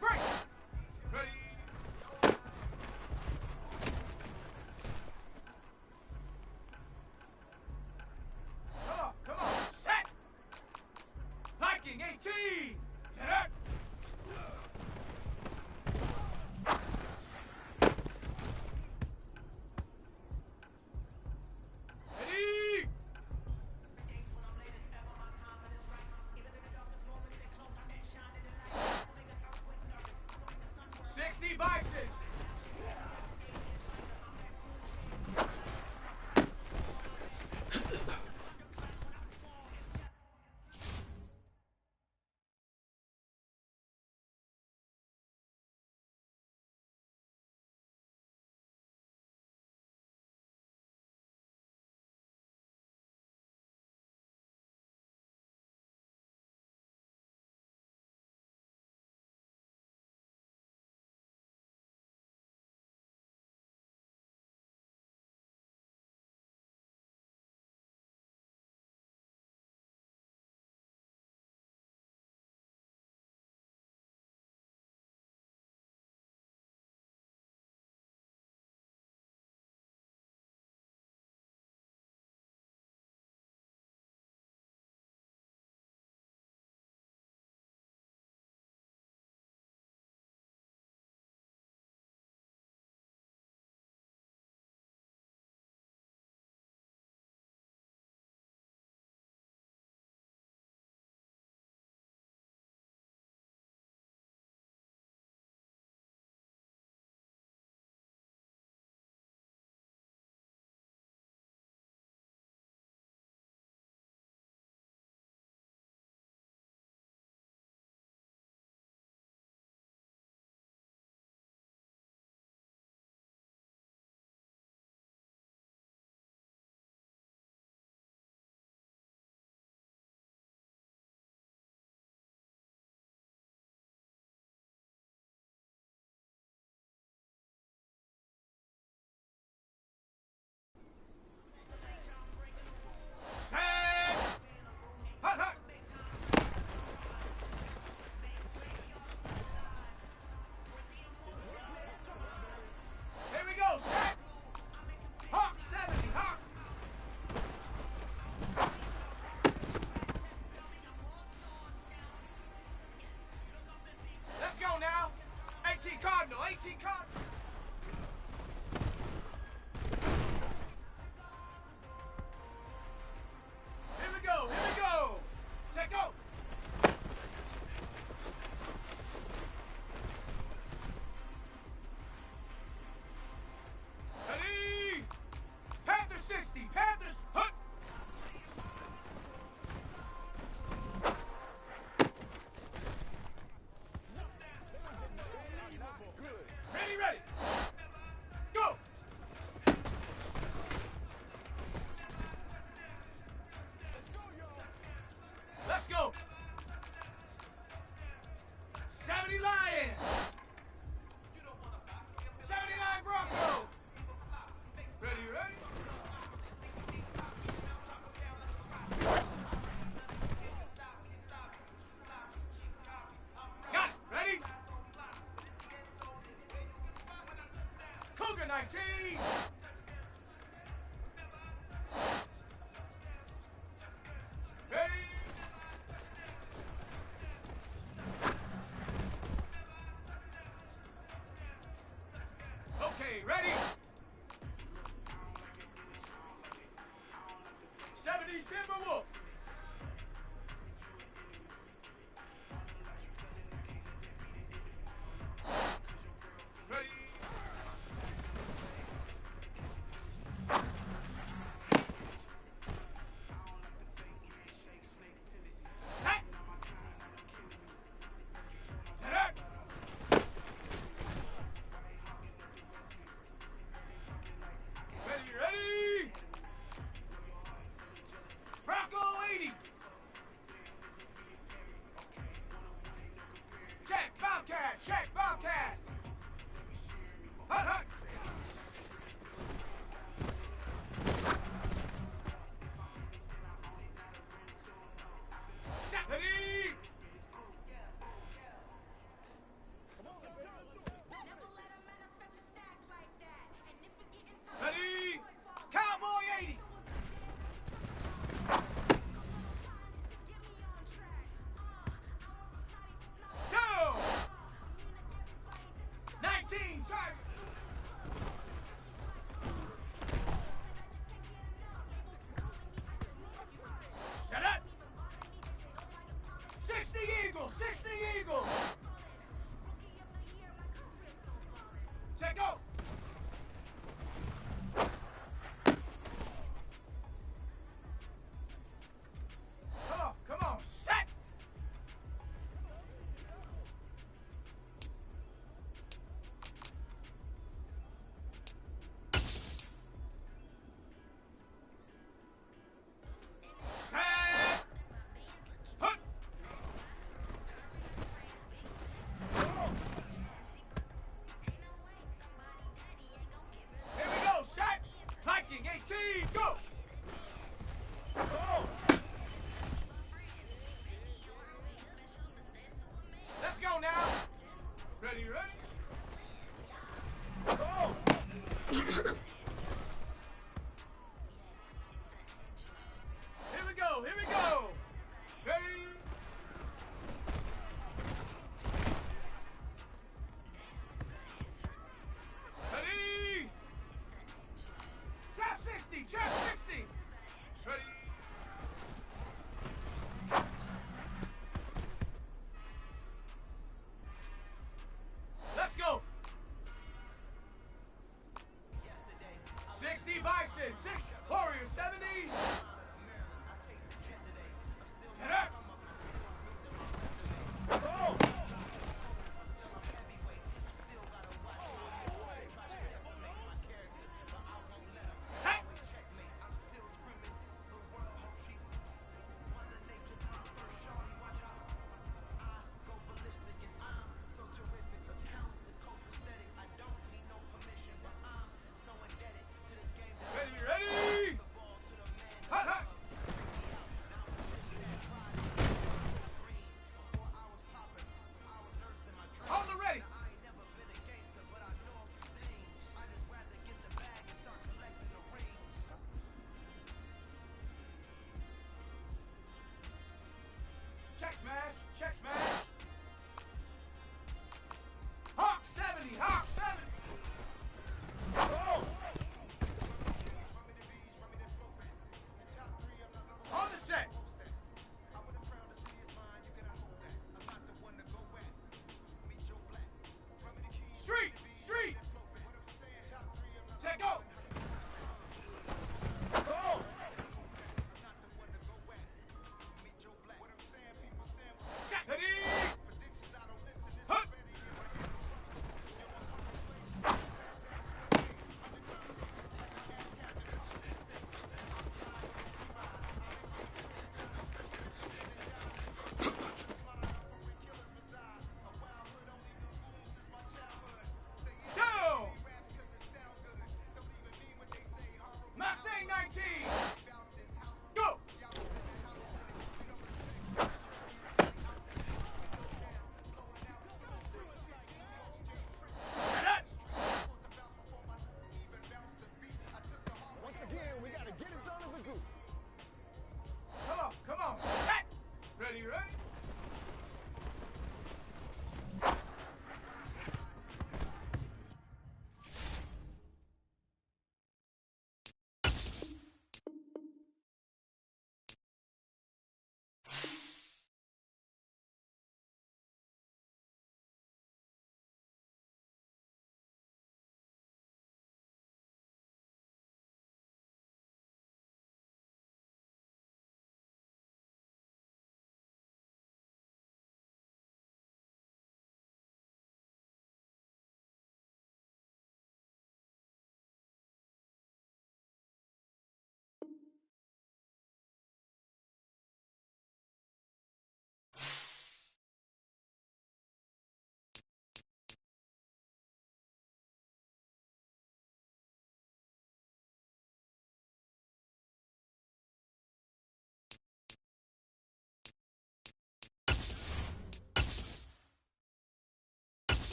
break! Ready? Come on, set! Hiking 18! Get up! Ready? 60 biceps! Cardinal, 18 Cardinal. Here we go, here we go. Check out. Ready? Panther 60, Panthers, hut. Ready, ready. Go. Let's go. 70 Lion. 79 Bronco. Ready, ready. Got it. Ready? Cougar 19. Ready? Okay, ready? 70 Timberwolves. Ready? Set. Set. Eagle, 60 Eagle. Check go. Come on, set. Go! Let's go now! Ready? Go! Here we go! Ready? Ready! Trap 60! Trap 60! Ready? Let's go! 60 Bison, 6 Warrior, 70. Get up! Oh! Ready? Hot, hot. On the ready. Check smash. Check smash. Hawk 70. Hawk 70. Oh. On the set. Street. Street. Check go. Oh. Ready? Huh. Go! Mustang 19! Go! Once again, we gotta get it done as a group. Come on, set! Ready?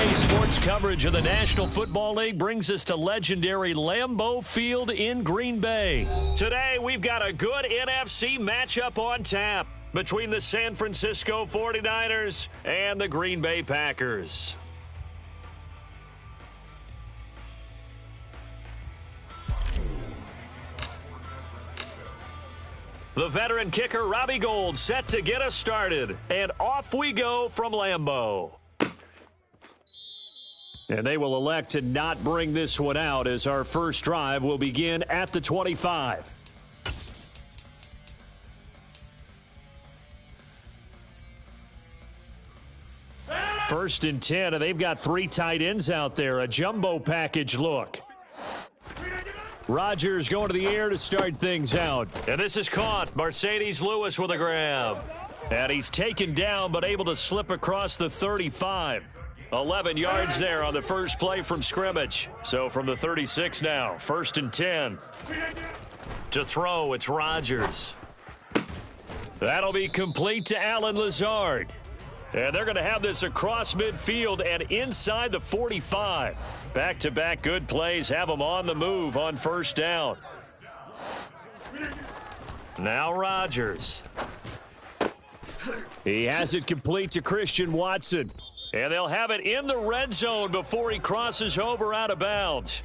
Today's sports coverage of the National Football League brings us to legendary Lambeau Field in Green Bay. Today, we've got a good NFC matchup on tap between the San Francisco 49ers and the Green Bay Packers. The veteran kicker Robbie Gould set to get us started. And off we go from Lambeau. And they will elect to not bring this one out as our first drive will begin at the 25. First and 10, and they've got 3 tight ends out there. A jumbo package look. Rodgers going to the air to start things out. And this is caught. Mercedes Lewis with a grab. And he's taken down but able to slip across the 35. 11 yards there on the first play from scrimmage. So from the 36 now, first and 10. To throw, it's Rodgers. That'll be complete to Allen Lazard. And they're going to have this across midfield and inside the 45. Back-to-back good plays have them on the move on first down. Now Rodgers. He has it complete to Christian Watson. And they'll have it in the red zone before he crosses over out of bounds.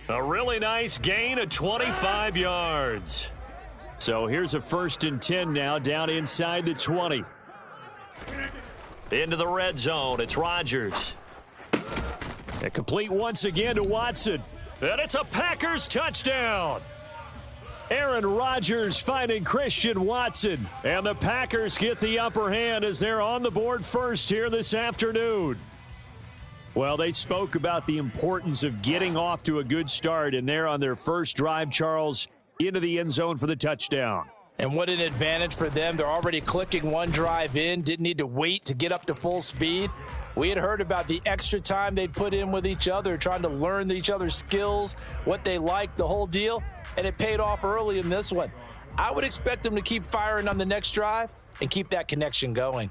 A really nice gain of 25 yards. So here's a first and 10 now down inside the 20. Into the red zone, it's Rodgers. And complete once again to Watson. And it's a Packers touchdown. Aaron Rodgers finding Christian Watson. And the Packers get the upper hand as they're on the board first here this afternoon. Well, they spoke about the importance of getting off to a good start, and they're on their first drive, Charles, into the end zone for the touchdown. And what an advantage for them. They're already clicking one drive in, didn't need to wait to get up to full speed. We had heard about the extra time they'd put in with each other, trying to learn each other's skills, what they liked, the whole deal, and it paid off early in this one. I would expect them to keep firing on the next drive and keep that connection going.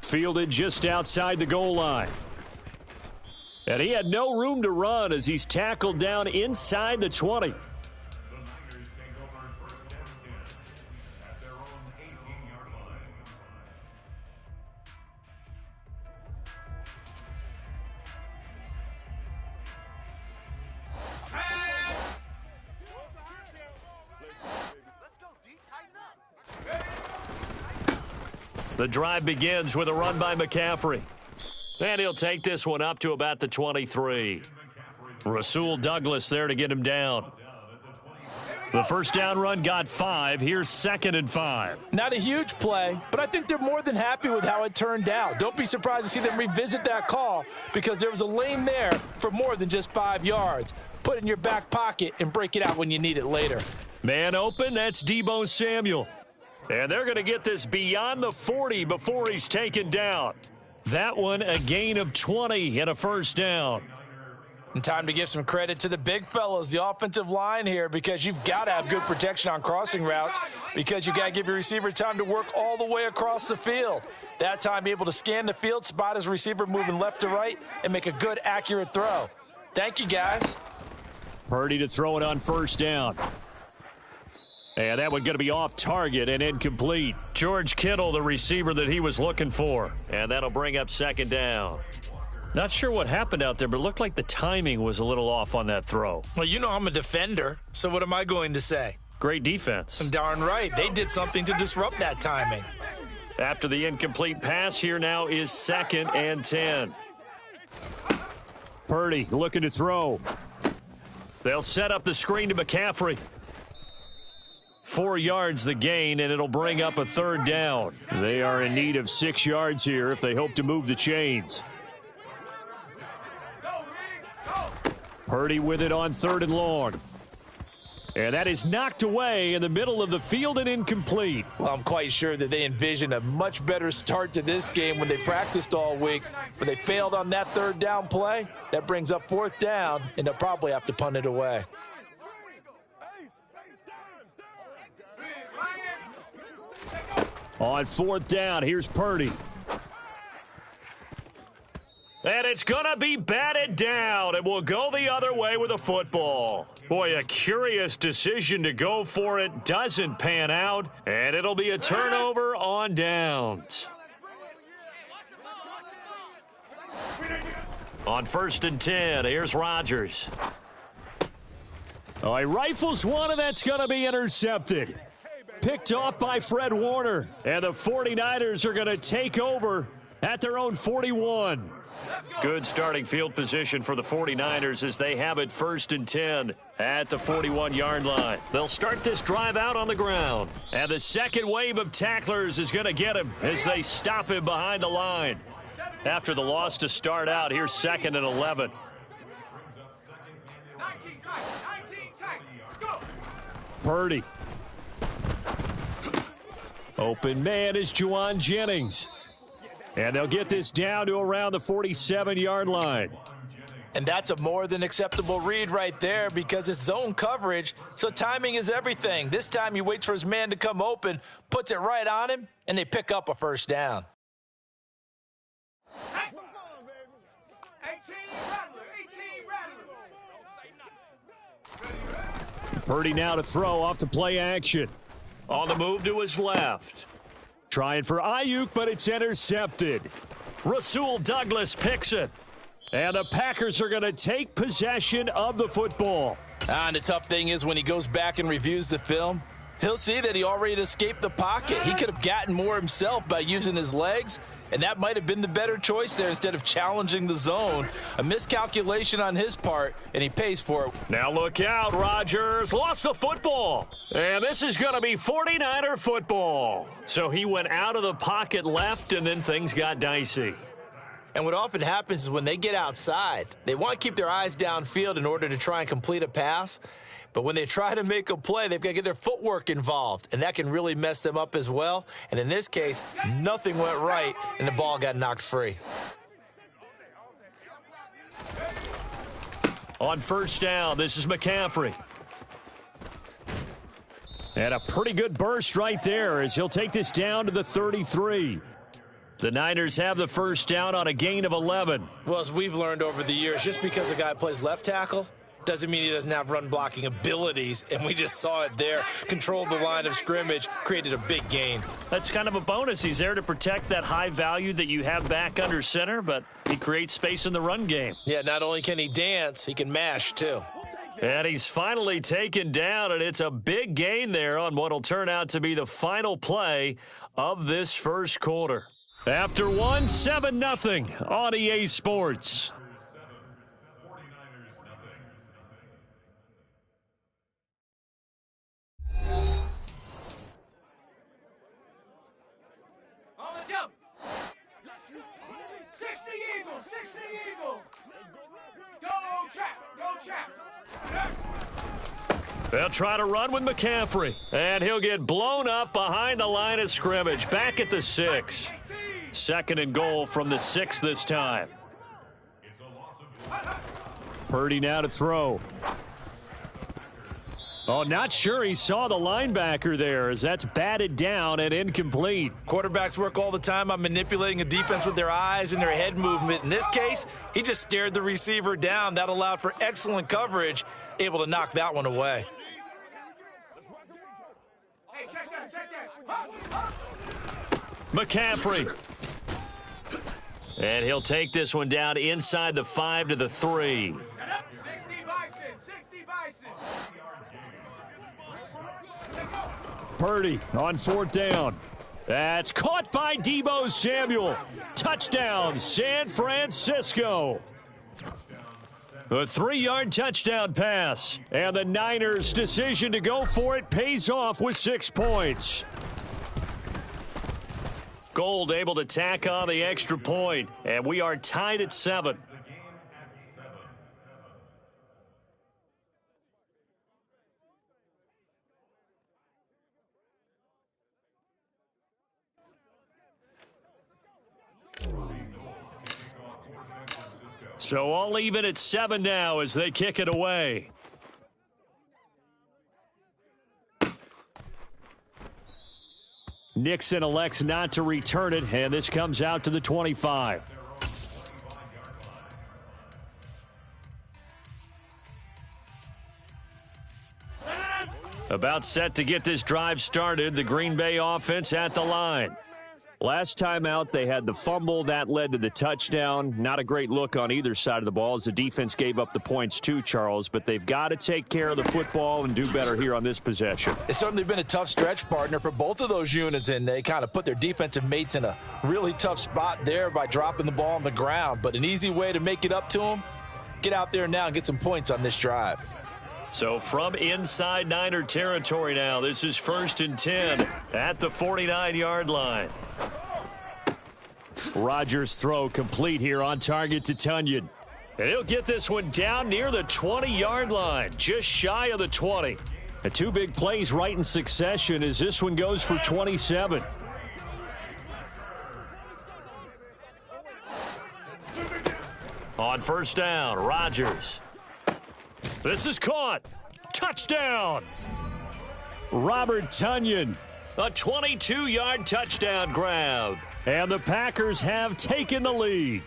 Fielded just outside the goal line. And he had no room to run as he's tackled down inside the 20. The drive begins with a run by McCaffrey. And he'll take this one up to about the 23. Rasul Douglas there to get him down. The first down run got 5. Here's 2nd and 5. Not a huge play, but I think they're more than happy with how it turned out. Don't be surprised to see them revisit that call because there was a lane there for more than just 5 yards. Put it in your back pocket and break it out when you need it later. Man open, that's Deebo Samuel. And they're going to get this beyond the 40 before he's taken down. That one, a gain of 20 and a first down. And time to give some credit to the big fellas, the offensive line here, because you've got to have good protection on crossing routes because you've got to give your receiver time to work all the way across the field. That time, be able to scan the field, spot his receiver moving left to right, and make a good, accurate throw. Thank you, guys. Purdy to throw it on first down. And that one going to be off target and incomplete. George Kittle, the receiver that he was looking for. And that'll bring up 2nd down. Not sure what happened out there, but it looked like the timing was a little off on that throw. Well, you know I'm a defender, so what am I going to say? Great defense. Darn right. They did something to disrupt that timing. After the incomplete pass, here now is 2nd and 10. Purdy looking to throw. They'll set up the screen to McCaffrey. 4 yards the gain, and it'll bring up a 3rd down. They are in need of 6 yards here if they hope to move the chains. Purdy with it on 3rd and long. And that is knocked away in the middle of the field and incomplete. Well, I'm quite sure that they envisioned a much better start to this game when they practiced all week. But they failed on that 3rd down play. That brings up 4th down, and they'll probably have to punt it away. On 4th down, here's Purdy. And it's going to be batted down, and we'll go the other way with a football. Boy, a curious decision to go for it. Doesn't pan out, and it'll be a turnover on downs. On 1st and 10, here's Rodgers. Oh, he rifles one, and that's going to be intercepted. Picked off by Fred Warner, and the 49ers are going to take over at their own 41. Good starting field position for the 49ers as they have it 1st and 10 at the 41-yard line. They'll start this drive out on the ground. And the second wave of tacklers is going to get him as they stop him behind the line. After the loss to start out, here's 2nd and 11. 19 tight, go! Purdy. Open man is Juwan Jennings. And they'll get this down to around the 47-yard line. And that's a more than acceptable read right there because it's zone coverage, so timing is everything. This time he waits for his man to come open, puts it right on him, and they pick up a first down. 18 rattler. Purdy now to throw off the play action. On the move to his left. Trying for Ayuk, but it's intercepted. Rasul Douglas picks it. And the Packers are going to take possession of the football. And the tough thing is when he goes back and reviews the film, he'll see that he already escaped the pocket. He could have gotten more himself by using his legs, and that might have been the better choice there instead of challenging the zone. A miscalculation on his part, and he pays for it. Now look out, Rodgers lost the football. And this is going to be 49er football. So he went out of the pocket left, and then things got dicey. And what often happens is when they get outside, they want to keep their eyes downfield in order to try and complete a pass. But when they try to make a play, they've got to get their footwork involved, and that can really mess them up as well. And in this case, nothing went right, and the ball got knocked free. On 1st down, this is McCaffrey. And a pretty good burst right there as he'll take this down to the 33. The Niners have the first down on a gain of 11. Well, as we've learned over the years, just because a guy plays left tackle doesn't mean he doesn't have run blocking abilities, and we just saw it there. Controlled the line of scrimmage, created a big gain. That's kind of a bonus. He's there to protect that high value that you have back under center, but he creates space in the run game. Yeah, not only can he dance, he can mash too. And he's finally taken down, and it's a big gain there on what will turn out to be the final play of this first quarter. After one, 7-0 on EA Sports. On the jump. 60 Eagle. Go trap. They'll try to run with McCaffrey, and he'll get blown up behind the line of scrimmage, back at the 6. 2nd and goal from the 6 this time. Purdy now to throw. Oh, not sure he saw the linebacker there as that's batted down and incomplete. Quarterbacks work all the time on manipulating a defense with their eyes and their head movement. In this case, he just stared the receiver down. That allowed for excellent coverage, able to knock that one away. Hey, check that. McCaffrey. And he'll take this one down inside the 5 to the 3. 60 Bison. Purdy on 4th down. That's caught by Deebo Samuel. Touchdown, San Francisco. A 3-yard touchdown pass. And the Niners' decision to go for it pays off with 6 points. Gold able to tack on the extra point, and we are tied at 7. So all even at 7 now as they kick it away. Nixon elects not to return it, and this comes out to the 25. About set to get this drive started, the Green Bay offense at the line. Last time out, they had the fumble. That led to the touchdown. Not a great look on either side of the ball as the defense gave up the points too, Charles. But they've got to take care of the football and do better here on this possession. It's certainly been a tough stretch, partner, for both of those units, and they kind of put their defensive mates in a really tough spot there by dropping the ball on the ground. But an easy way to make it up to them, get out there now and get some points on this drive. So from inside Niner territory now, this is 1st and 10 at the 49-yard line. Rodgers' throw complete here on target to Tonyan. And he'll get this one down near the 20-yard line, just shy of the 20. The two big plays right in succession as this one goes for 27. On 1st down, Rodgers. This is caught. Touchdown. Robert Tonyan. A 22-yard touchdown grab. And the Packers have taken the lead.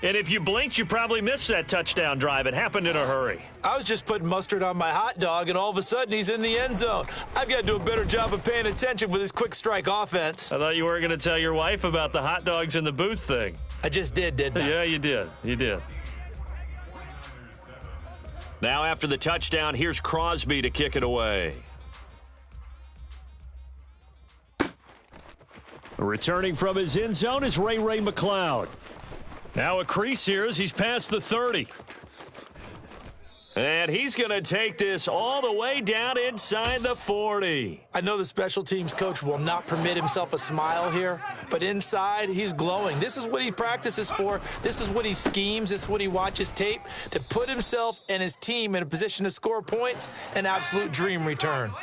And if you blinked, you probably missed that touchdown drive. It happened in a hurry. I was just putting mustard on my hot dog, and all of a sudden he's in the end zone. I've got to do a better job of paying attention with this quick strike offense. I thought you were going to tell your wife about the hot dogs in the booth thing. I just didn't I? Yeah, you did. You did. Now after the touchdown, here's Crosby to kick it away. Returning from his end zone is Ray McCloud. Now a crease here as he's past the 30. And he's going to take this all the way down inside the 40. I know the special teams coach will not permit himself a smile here, but inside he's glowing. This is what he practices for. This is what he schemes. This is what he watches tape to put himself and his team in a position to score points. An absolute dream return.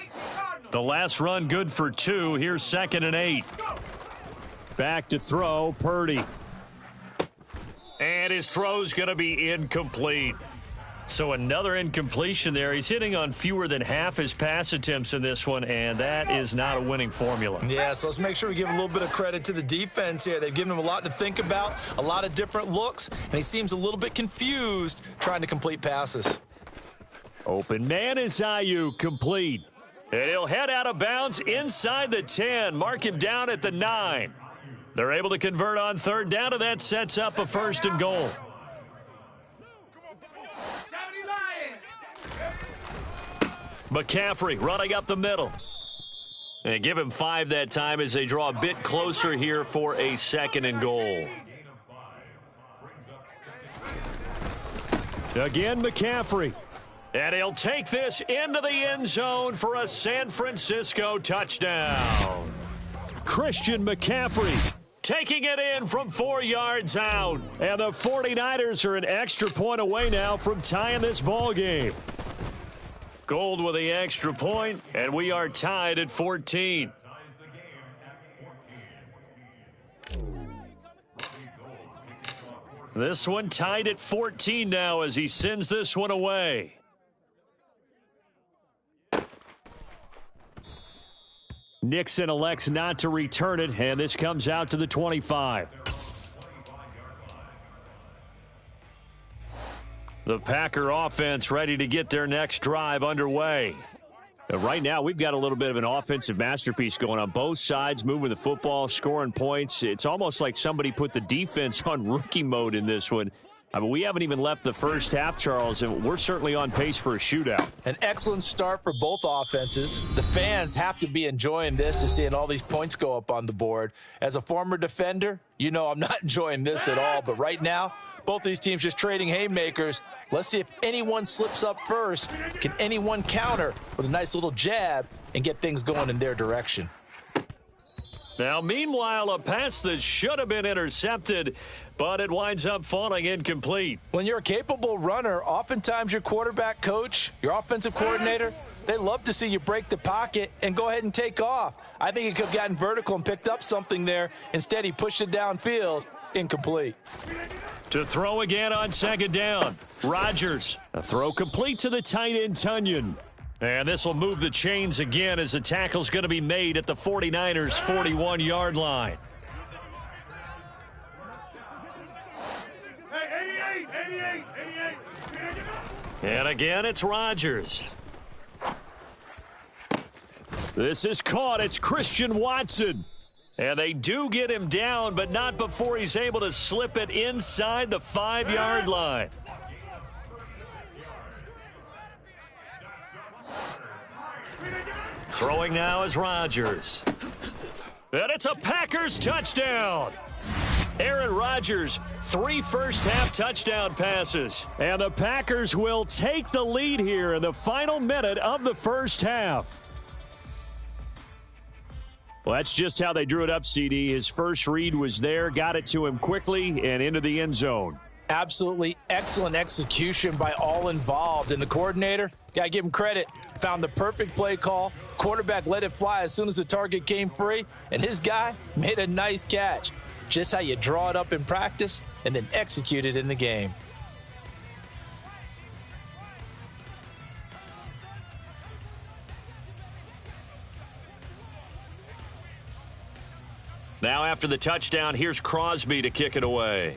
The last run good for 2. Here's 2nd and 8. Back to throw, Purdy. And his throw's going to be incomplete. So another incompletion there. He's hitting on fewer than half his pass attempts in this one, and that is not a winning formula. Yeah, so let's make sure we give a little bit of credit to the defense here. They've given him a lot to think about, a lot of different looks, and he seems a little bit confused trying to complete passes. Open man is Ayuk, complete. And he'll head out of bounds inside the 10. Mark him down at the 9. They're able to convert on 3rd down, and that sets up a 1st and goal. McCaffrey running up the middle. And give him 5 that time as they draw a bit closer here for a 2nd and goal. Again, McCaffrey. And he'll take this into the end zone for a San Francisco touchdown. Christian McCaffrey taking it in from 4 yards out. And the 49ers are an extra point away now from tying this ball game. Gold with the extra point, and we are tied at 14. This one tied at 14 now as he sends this one away. Nixon elects not to return it, and this comes out to the 25. The Packer offense ready to get their next drive underway. Right now, we've got a little bit of an offensive masterpiece going on both sides, moving the football, scoring points. It's almost like somebody put the defense on rookie mode in this one. I mean, we haven't even left the first half, Charles, and we're certainly on pace for a shootout. An excellent start for both offenses. The fans have to be enjoying this to seeing all these points go up on the board. As a former defender, you know I'm not enjoying this at all, but right now, both these teams just trading haymakers. Let's see if anyone slips up first. Can anyone counter with a nice little jab and get things going in their direction? Now, meanwhile, a pass that should have been intercepted, but it winds up falling incomplete. When you're a capable runner, oftentimes your quarterback coach, your offensive coordinator, they love to see you break the pocket and go ahead and take off. I think he could have gotten vertical and picked up something there. Instead, he pushed it downfield. Incomplete. To throw again on 2nd down. Rodgers. A throw complete to the tight end, Tonyan. And this will move the chains again as the tackle's going to be made at the 49ers' 41-yard line. Hey, 88. And again, it's Rodgers. This is caught. It's Christian Watson. And they do get him down, but not before he's able to slip it inside the 5-yard line. Throwing now is Rodgers. And it's a Packers touchdown. Aaron Rodgers, 3 first-half touchdown passes. And the Packers will take the lead here in the final minute of the first half. Well, that's just how they drew it up, CD. His first read was there, got it to him quickly, and into the end zone. Absolutely excellent execution by all involved. And the coordinator, got to give him credit, found the perfect play call. Quarterback let it fly as soon as the target came free, and his guy made a nice catch. Just how you draw it up in practice and then execute it in the game. Now after the touchdown, here's Crosby to kick it away.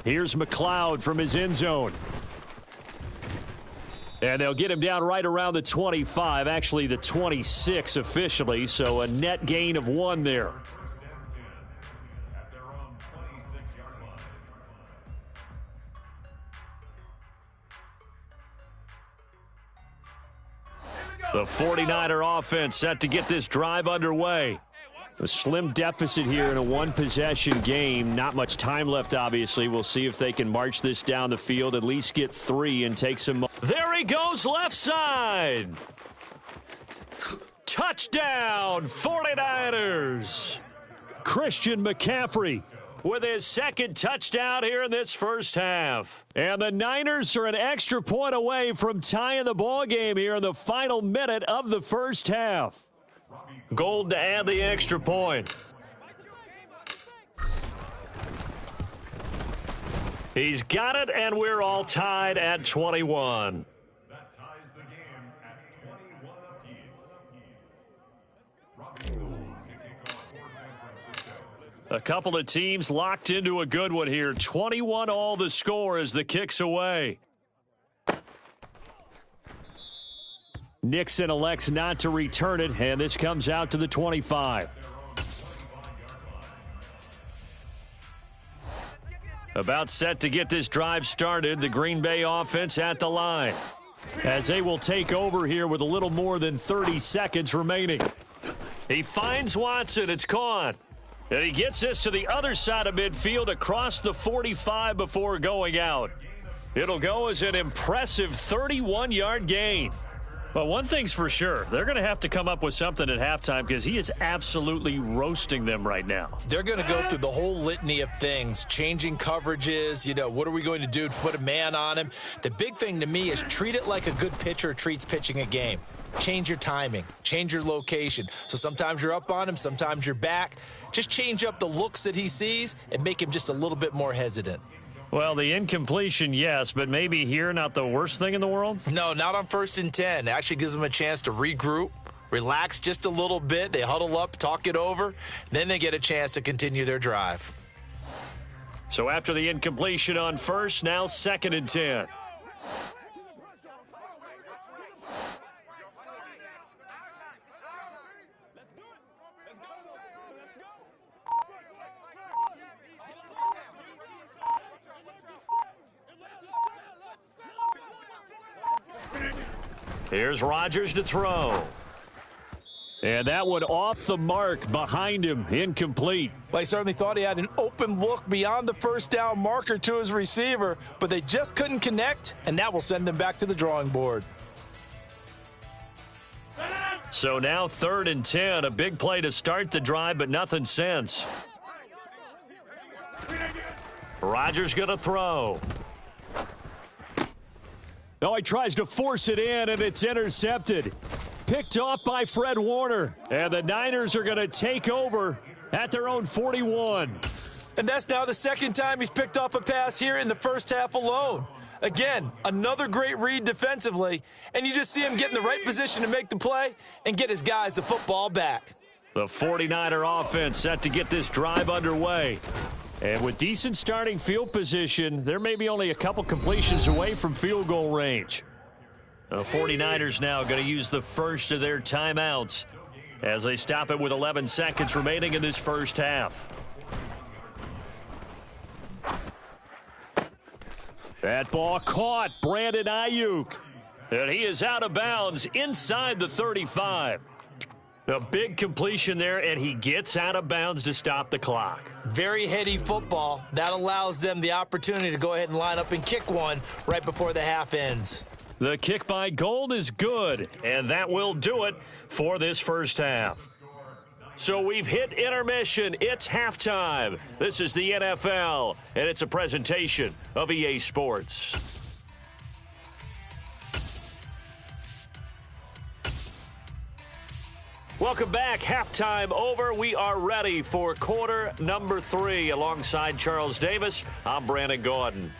Here's McLeod from his end zone. And they'll get him down right around the 25, actually the 26 officially, so a net gain of 1 there. The 49er offense set to get this drive underway. A slim deficit here in a one-possession game. Not much time left, obviously. We'll see if they can march this down the field, at least get 3 and take some. There he goes, left side. Touchdown, 49ers. Christian McCaffrey with his second touchdown here in this first half. And the Niners are an extra point away from tying the ball game here in the final minute of the first half. Gold to add the extra point. He's got it, and we're all tied at 21. That ties the game at 21 apiece. A couple of teams locked into a good one here. 21 all the score as the kick's away. Nixon elects not to return it, and this comes out to the 25. About set to get this drive started, the Green Bay offense at the line, as they will take over here with a little more than 30 seconds remaining. He finds Watson. It's caught. And he gets this to the other side of midfield across the 45 before going out. It'll go as an impressive 31-yard gain. But one thing's for sure, they're going to have to come up with something at halftime because he is absolutely roasting them right now. They're going to go through the whole litany of things, changing coverages, what are we going to do to put a man on him? The big thing to me is treat it like a good pitcher treats pitching a game. Change your timing, change your location. So sometimes you're up on him, sometimes you're back. Just change up the looks that he sees and make him just a little bit more hesitant. Well, the incompletion, yes, but maybe here not the worst thing in the world? No, not on 1st and 10. It actually gives them a chance to regroup, relax just a little bit. They huddle up, talk it over. Then they get a chance to continue their drive. So after the incompletion on 1st, now 2nd and 10. Here's Rodgers to throw. And that one off the mark behind him, incomplete. Well, he certainly thought he had an open look beyond the first down marker to his receiver, but they just couldn't connect, and that will send them back to the drawing board. So now 3rd and 10, a big play to start the drive, but nothing since. Rodgers going to throw. Oh, he tries to force it in, and it's intercepted. Picked off by Fred Warner. And the Niners are going to take over at their own 41. And that's now the second time he's picked off a pass here in the first half alone. Again, another great read defensively, and you just see him get in the right position to make the play and get his guys the football back. The 49er offense set to get this drive underway. And with decent starting field position, they're maybe only a couple completions away from field goal range. The 49ers now going to use the first of their timeouts as they stop it with 11 seconds remaining in this first half. That ball caught. Brandon Ayuk. And he is out of bounds inside the 35. A big completion there, and he gets out of bounds to stop the clock. Very heady football. That allows them the opportunity to go ahead and line up and kick one right before the half ends. The kick by Gold is good, and that will do it for this first half. So we've hit intermission. It's halftime. This is the NFL, and it's a presentation of EA Sports. Welcome back. Halftime over. We are ready for quarter number 3. Alongside Charles Davis, I'm Brandon Gaudin.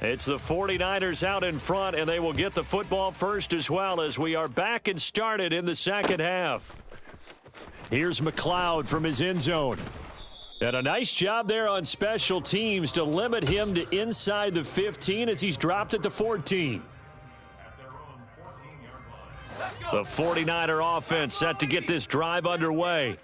It's the 49ers out in front, and they will get the football first as well as we are back and started in the second half. Here's McLeod from his end zone. And a nice job there on special teams to limit him to inside the 15 as he's dropped at the 14. The 49er offense set to get this drive underway.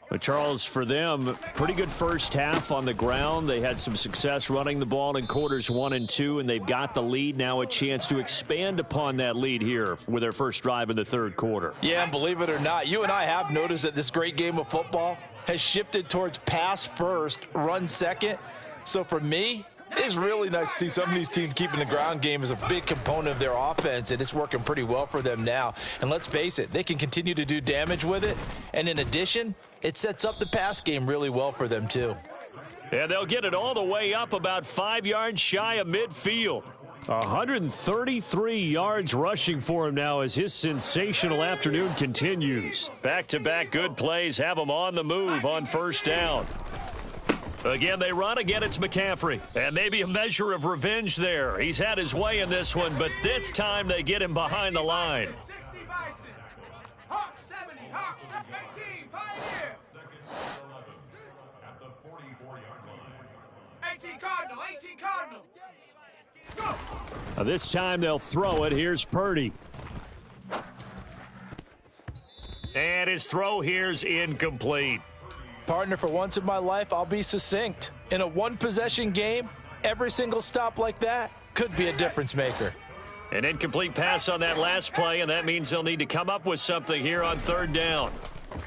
But Charles, for them, pretty good first half on the ground. They had some success running the ball in quarters 1 and 2, and they've got the lead. Now a chance to expand upon that lead here with their first drive in the third quarter. Yeah, and believe it or not, you and I have noticed that this great game of football has shifted towards pass first, run second. So for me, it's really nice to see some of these teams keeping the ground game as a big component of their offense, and it's working pretty well for them now. And let's face it, they can continue to do damage with it. And in addition, it sets up the pass game really well for them too. And they'll get it all the way up about 5 yards shy of midfield. 133 yards rushing for him now as his sensational afternoon continues. Back-to-back good plays have him on the move on first down. Again, they run. Again, it's McCaffrey. And maybe a measure of revenge there. He's had his way in this one, but this time they get him behind the line. 60 Bison. Hawks 70. Hawks 18. Pioneer. At the 44-yard line. 18 Cardinal. 18 Cardinal. Go. This time they'll throw it. Here's Purdy. And his throw here's incomplete. Partner, for once in my life, I'll be succinct. In a one-possession game, every single stop like that could be a difference maker. An incomplete pass on that last play, and that means they'll need to come up with something here on third down.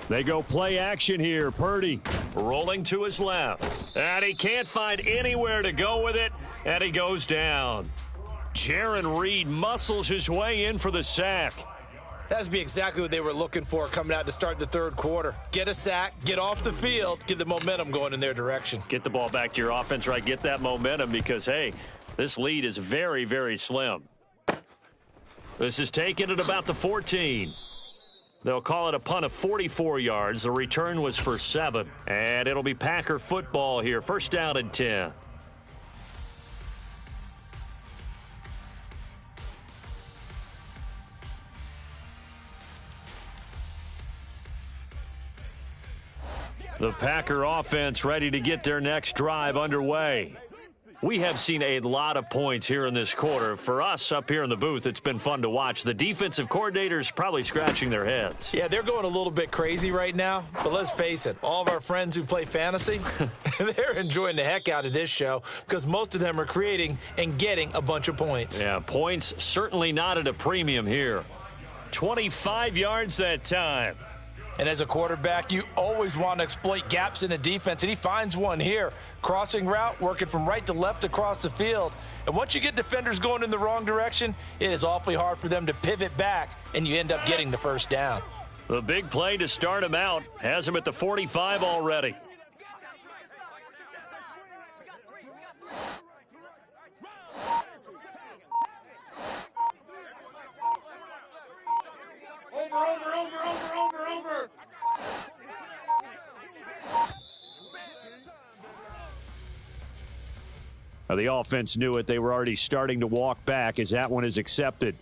They go play action here. Purdy rolling to his left. And he can't find anywhere to go with it, and he goes down. Jaron Reed muscles his way in for the sack. That's be exactly what they were looking for coming out to start the third quarter. Get a sack, get off the field, get the momentum going in their direction. Get the ball back to your offense, right? Get that momentum because, hey, this lead is very, very slim. This is taken at about the 14. They'll call it a punt of 44 yards. The return was for 7. And it'll be Packer football here. First down and 10. The Packer offense ready to get their next drive underway. We have seen a lot of points here in this quarter. For us up here in the booth, it's been fun to watch. The defensive coordinators probably scratching their heads. Yeah, they're going a little bit crazy right now. But let's face it, all of our friends who play fantasy, they're enjoying the heck out of this show because most of them are creating and getting a bunch of points. Yeah, points certainly not at a premium here. 25 yards that time. And as a quarterback, you always want to exploit gaps in a defense, and he finds one here. Crossing route, working from right to left across the field. And once you get defenders going in the wrong direction, it is awfully hard for them to pivot back, and you end up getting the first down. The big play to start him out has him at the 45 already. Over. The offense knew it. They were already starting to walk back as that one is accepted.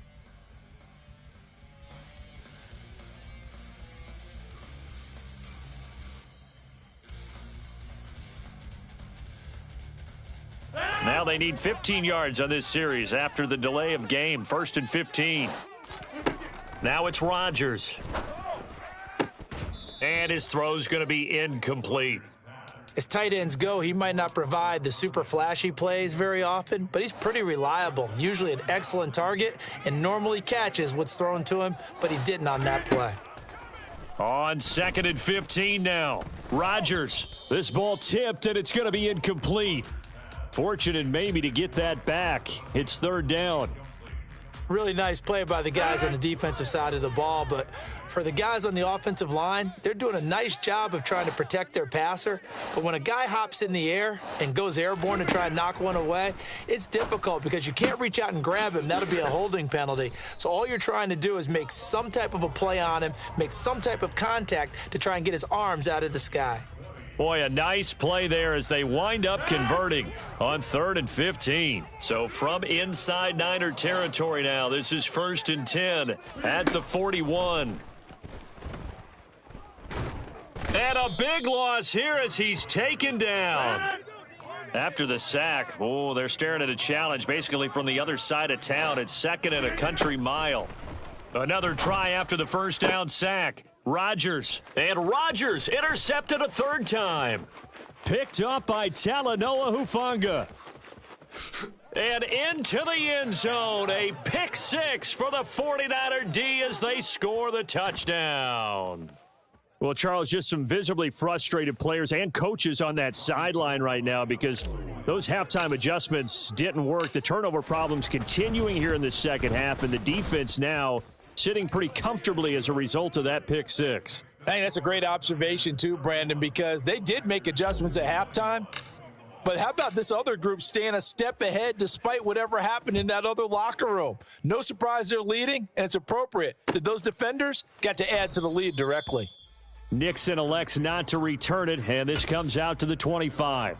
Now they need 15 yards on this series after the delay of game. 1st and 15. Now it's Rodgers. And his throw's going to be incomplete. As tight ends go, he might not provide the super flashy plays very often, but he's pretty reliable, usually an excellent target, and normally catches what's thrown to him, but he didn't on that play. On 2nd and 15 now. Rodgers. This ball tipped, and it's going to be incomplete. Fortunate maybe to get that back. It's 3rd down. Really nice play by the guys on the defensive side of the ball, but for the guys on the offensive line, they're doing a nice job of trying to protect their passer. But when a guy hops in the air and goes airborne to try and knock one away, it's difficult because you can't reach out and grab him. That'll be a holding penalty. So all you're trying to do is make some type of a play on him, make some type of contact to try and get his arms out of the sky. Boy, a nice play there as they wind up converting on 3rd and 15. So from inside Niner territory now, this is 1st and 10 at the 41. And a big loss here as he's taken down. After the sack, oh, they're staring at a challenge basically from the other side of town. It's 2nd and a country mile. Another try after the 1st down sack. Rodgers, and Rodgers intercepted a 3rd time. Picked up by Talanoa Hufanga. And into the end zone, a pick 6 for the 49er D as they score the touchdown. Well, Charles, just some visibly frustrated players and coaches on that sideline right now because those halftime adjustments didn't work. The turnover problems continuing here in the second half, and the defense now sitting pretty comfortably as a result of that pick 6. I think that's a great observation too, Brandon, because they did make adjustments at halftime. But how about this other group staying a step ahead despite whatever happened in that other locker room? No surprise they're leading, and it's appropriate that those defenders got to add to the lead directly. Nixon elects not to return it, and this comes out to the 25.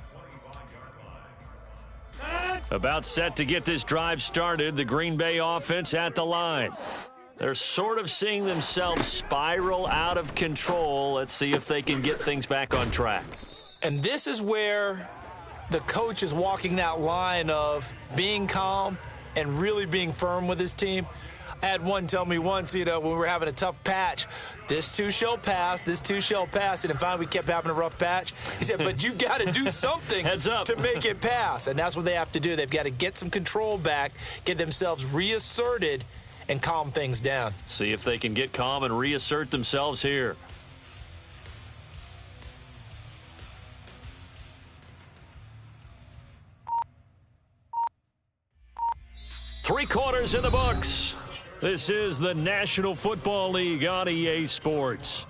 About set to get this drive started, the Green Bay offense at the line. They're sort of seeing themselves spiral out of control. Let's see if they can get things back on track. And this is where the coach is walking that line of being calm and really being firm with his team. I had one tell me once, when we were having a tough patch, this too shall pass, this too shall pass. And finally we kept having a rough patch. He said, but you got to do something Heads up. to make it pass. And that's what they have to do. They've got to get some control back, get themselves reasserted, and calm things down. See if they can get calm and reassert themselves here. Three quarters in the books. This is the National Football League on EA Sports.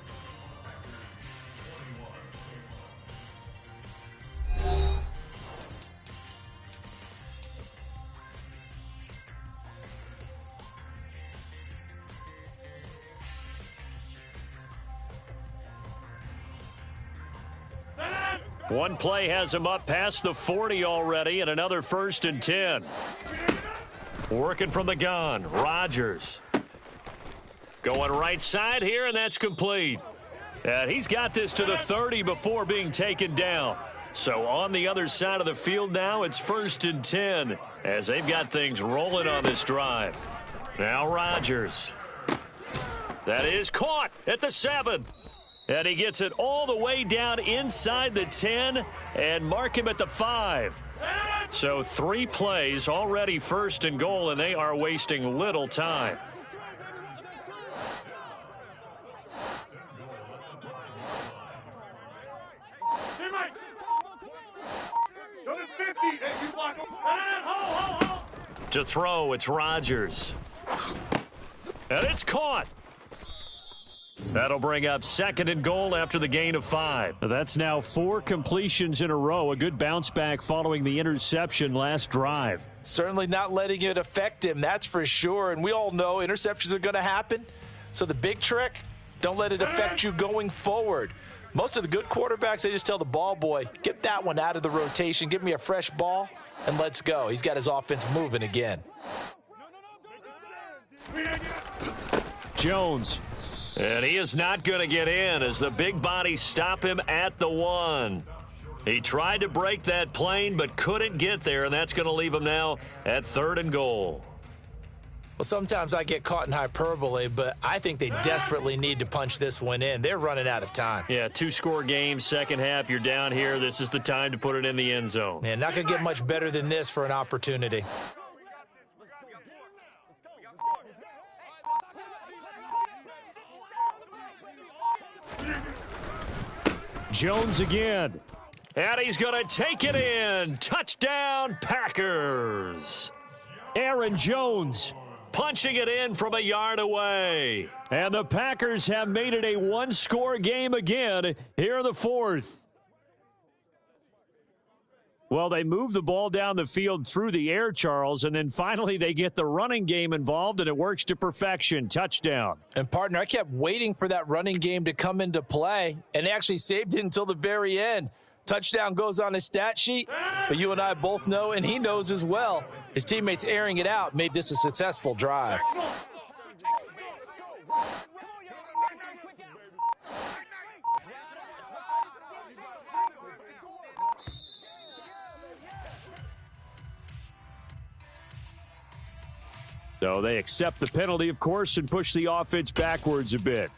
One play has him up past the 40 already, and another 1st and 10. Working from the gun, Rodgers. Going right side here, and that's complete. And he's got this to the 30 before being taken down. So on the other side of the field now, it's 1st and 10 as they've got things rolling on this drive. Now Rodgers. That is caught at the 7. And he gets it all the way down inside the 10 and mark him at the 5. So 3 plays already 1st and goal, and they are wasting little time. To throw, it's Rodgers. And it's caught. That'll bring up 2nd and goal after the gain of 5. That's now 4 completions in a row. A good bounce back following the interception last drive. Certainly not letting it affect him, that's for sure. And we all know interceptions are going to happen. So the big trick, don't let it affect you going forward. Most of the good quarterbacks, they just tell the ball boy, get that one out of the rotation, give me a fresh ball, and let's go. He's got his offense moving again. Jones. And he is not going to get in as the big bodies stop him at the 1. He tried to break that plane but couldn't get there, and that's going to leave him now at 3rd and goal. Well, sometimes I get caught in hyperbole, but I think they desperately need to punch this one in. They're running out of time. Yeah, 2-score game, second half, you're down here. This is the time to put it in the end zone. Man, not going to get much better than this for an opportunity. Jones again. And he's going to take it in. Touchdown, Packers. Aaron Jones punching it in from a yard away. And the Packers have made it a one-score game again here in the fourth. Well, they move the ball down the field through the air, Charles, and then finally they get the running game involved, and it works to perfection. Touchdown. And, partner, I kept waiting for that running game to come into play, and they actually saved it until the very end. Touchdown goes on his stat sheet, but you and I both know, and he knows as well, his teammates airing it out made this a successful drive. So they accept the penalty, of course, and push the offense backwards a bit.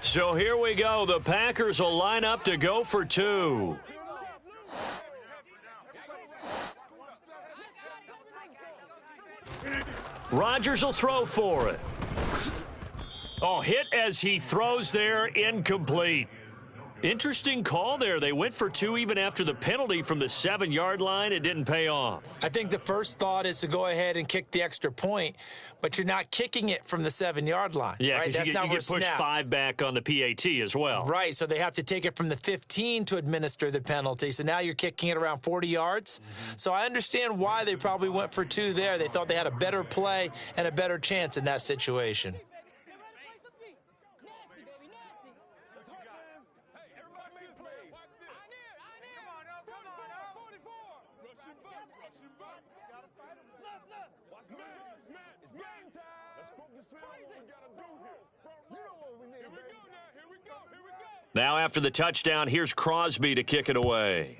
So here we go. The Packers will line up to go for 2. Rodgers will throw for it. Oh, hit as he throws there, incomplete. Interesting call there. They went for 2 even after the penalty from the 7-yard line. It didn't pay off. I think the first thought is to go ahead and kick the extra point, but you're not kicking it from the 7-yard line. Yeah, right? because you get pushed 5 back on the PAT as well. Right, so they have to take it from the 15 to administer the penalty. So now you're kicking it around 40 yards. So I understand why they probably went for 2 there. They thought they had a better play and a better chance in that situation. Now after the touchdown, here's Crosby to kick it away.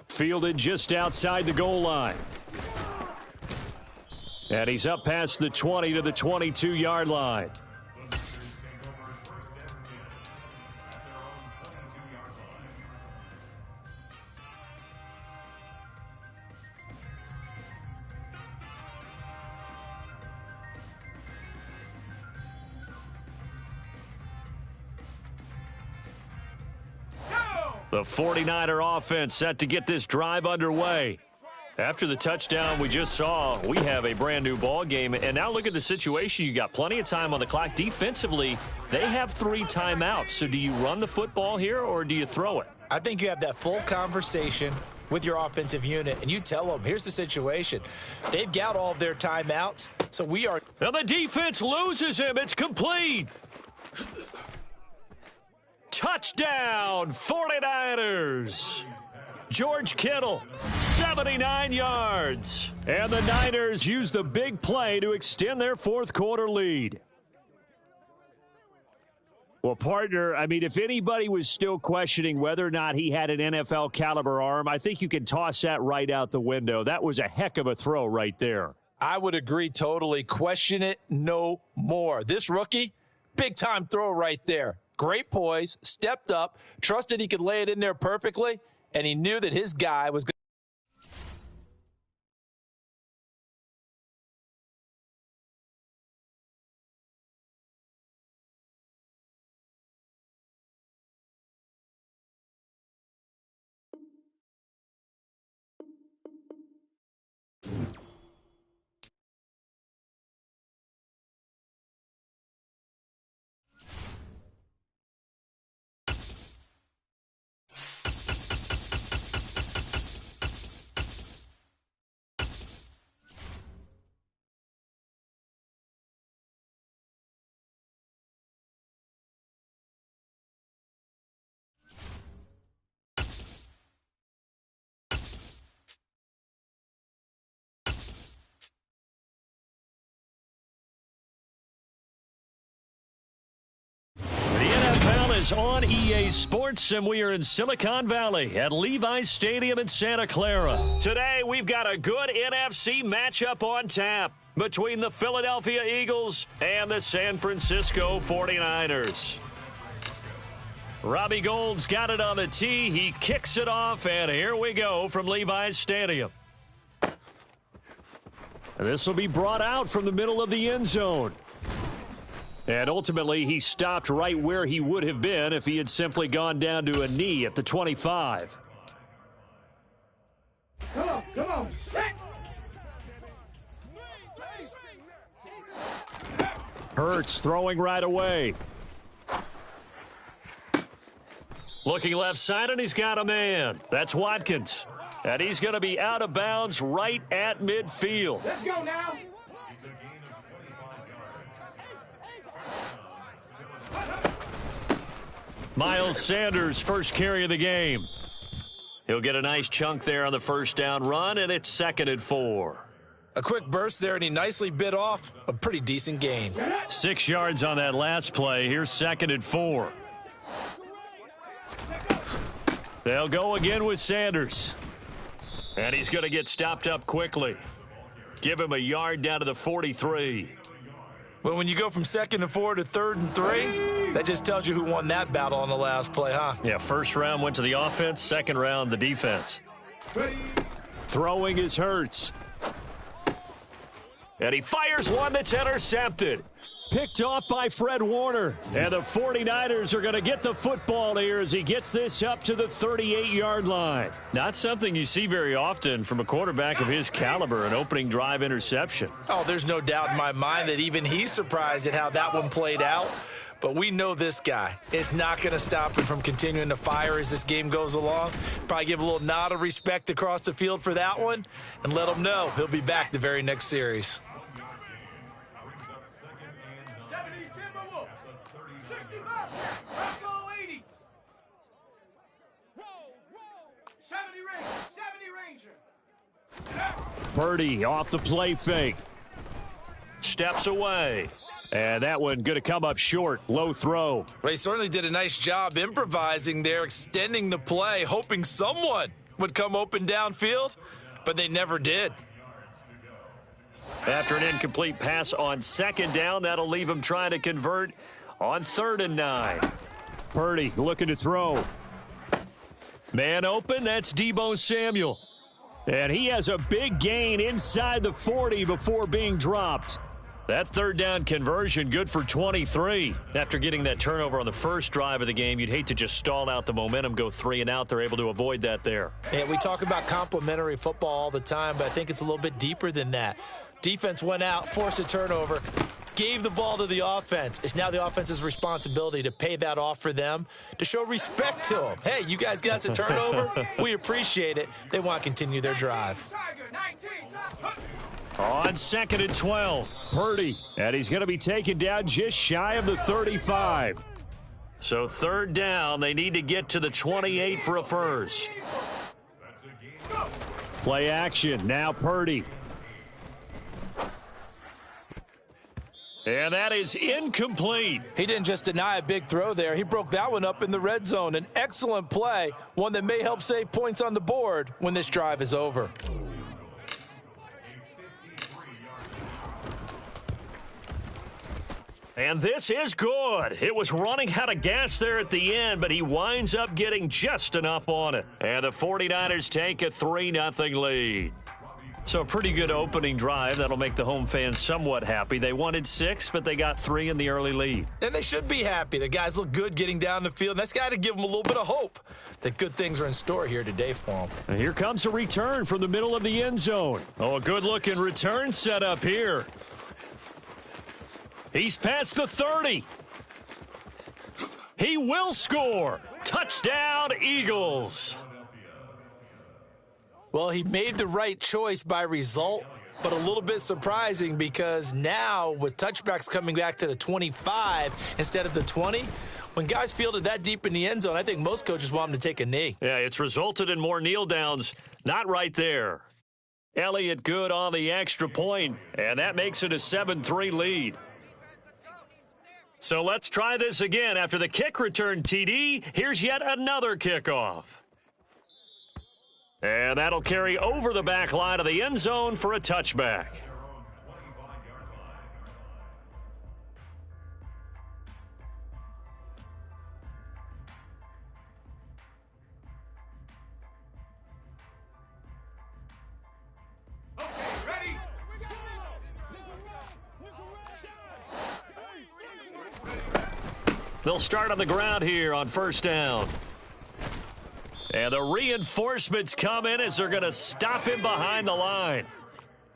Fielded just outside the goal line. And he's up past the 20 to the 22-yard line. The 49er offense set to get this drive underway. After the touchdown we just saw, we have a brand new ball game. And now look at the situation. You got plenty of time on the clock. Defensively, they have 3 timeouts. So do you run the football here or do you throw it? I think you have that full conversation with your offensive unit, and you tell them, here's the situation. They've got all of their timeouts, so we are. And the defense loses him. It's complete. Touchdown, 49ers. George Kittle, 79 yards. And the Niners use the big play to extend their fourth-quarter lead. Well, partner, I mean, if anybody was still questioning whether or not he had an NFL-caliber arm, I think you can toss that right out the window. That was a heck of a throw right there. I would agree totally. Question it no more. This rookie, big-time throw right there. Great poise, stepped up, trusted he could lay it in there perfectly, and he knew that his guy was going to. is on EA Sports, and we are in Silicon Valley at Levi's Stadium in Santa Clara. Today, we've got a good NFC matchup on tap between the Philadelphia Eagles and the San Francisco 49ers. Robbie Gould's got it on the tee. He kicks it off, and here we go from Levi's Stadium. This will be brought out from the middle of the end zone. And ultimately, he stopped right where he would have been if he had simply gone down to a knee at the 25. Come on, set. Hurts throwing right away. Looking left side, and he's got a man. That's Watkins. And he's going to be out of bounds right at midfield. Let's go now. Miles Sanders, first carry of the game. He'll get a nice chunk there on the first down run, and it's 2nd and 4. A quick burst there, and he nicely bit off a pretty decent gain. 6 yards on that last play. Here's 2nd and 4. They'll go again with Sanders. And he's going to get stopped up quickly. Give him a yard down to the 43. Well, when you go from 2nd and 4 to 3rd and 3, that just tells you who won that battle on the last play, huh? Yeah, first round went to the offense, second round the defense. Throwing is Hurts. And he fires one that's intercepted. Picked off by Fred Warner. And the 49ers are going to get the football here as he gets this up to the 38-yard line. Not something you see very often from a quarterback of his caliber, an opening drive interception. Oh, there's no doubt in my mind that even he's surprised at how that one played out. But we know this guy. It's not going to stop him from continuing to fire as this game goes along. Probably give a little nod of respect across the field for that one and let him know he'll be back the very next series. 70 Timberwolf. 65. Bravo 80. 70 Ranger. Purdy off the play fake. Steps away. And that one going to come up short. Low throw. Well, he certainly did a nice job improvising there, extending the play, hoping someone would come open downfield, but they never did. After an incomplete pass on 2nd down, that'll leave him trying to convert on 3rd and 9. Purdy looking to throw. Man open, that's Deebo Samuel. And he has a big gain inside the 40 before being dropped. That 3rd down conversion good for 23. After getting that turnover on the first drive of the game, you'd hate to just stall out the momentum, go 3 and out. They're able to avoid that there. Yeah, we talk about complementary football all the time, but I think it's a little bit deeper than that. Defense went out, forced a turnover, gave the ball to the offense. It's now the offense's responsibility to pay that off for them, to show respect to them. Hey, you guys got us a turnover. We appreciate it. They want to continue their drive. Tiger 19. On 2nd and 12, Purdy. And he's going to be taken down just shy of the 35. So 3rd down, they need to get to the 28 for a first. Play action, now Purdy. And that is incomplete. He didn't just deny a big throw there. He broke that one up in the red zone. An excellent play, one that may help save points on the board when this drive is over. And this is good. It was running out of gas there at the end, but he winds up getting just enough on it. And the 49ers take a 3-0 lead. So a pretty good opening drive. That'll make the home fans somewhat happy. They wanted 6, but they got 3 in the early lead. And they should be happy. The guys look good getting down the field, and that's got to give them a little bit of hope that good things are in store here today for them. And here comes a return from the middle of the end zone. Oh, a good-looking return set up here. He's past the 30. He will score. Touchdown, Eagles. Well, he made the right choice by result, but a little bit surprising because now with touchbacks coming back to the 25 instead of the 20, when guys fielded that deep in the end zone, I think most coaches want them to take a knee. Yeah, it's resulted in more kneel downs. Not right there. Elliott good on the extra point, and that makes it a 7-3 lead. So let's try this again. After the kick return TD, here's yet another kickoff. And that'll carry over the back line of the end zone for a touchback. Ready? They'll start on the ground here on first down. And the reinforcements come in as they're going to stop him behind the line.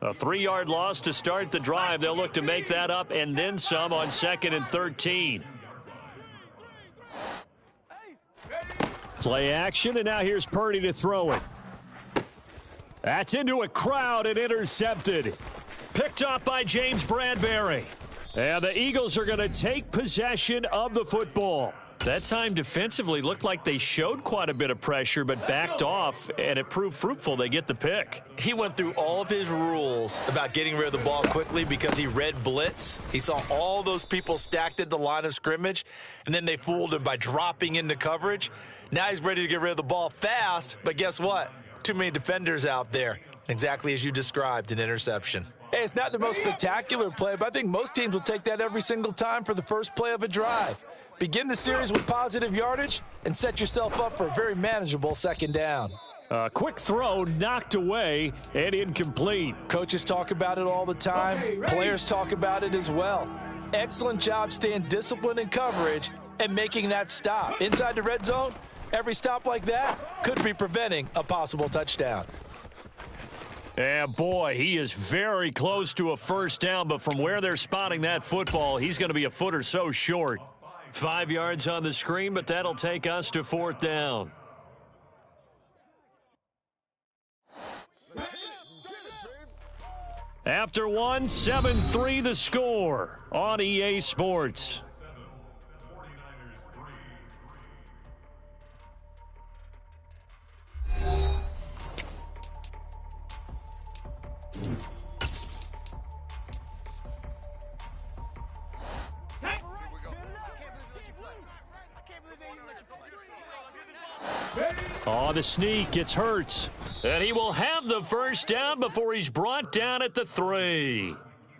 A 3-yard loss to start the drive. They'll look to make that up and then some on 2nd and 13. Play action, and now here's Purdy to throw it. That's into a crowd and intercepted. Picked up by James Bradbury. And the Eagles are going to take possession of the football. That time defensively looked like they showed quite a bit of pressure but backed off, and it proved fruitful. They get the pick. He went through all of his rules about getting rid of the ball quickly because he read blitz. He saw all those people stacked at the line of scrimmage, and then they fooled him by dropping into coverage. Now he's ready to get rid of the ball fast, but guess what? Too many defenders out there. Exactly as you described, an interception. Hey, it's not the most spectacular play, but I think most teams will take that every single time for the first play of a drive. Begin the series with positive yardage and set yourself up for a very manageable second down. A quick throw knocked away and incomplete. Coaches talk about it all the time. Players talk about it as well. Excellent job staying disciplined in coverage and making that stop. Inside the red zone, every stop like that could be preventing a possible touchdown. And boy, he is very close to a first down, but from where they're spotting that football, he's going to be a foot or so short. 5 yards on the screen, but that'll take us to 4th down. After one, 7-3 the score on EA Sports. 49ers 3. The sneak gets Hurts, and he will have the first down before he's brought down at the 3.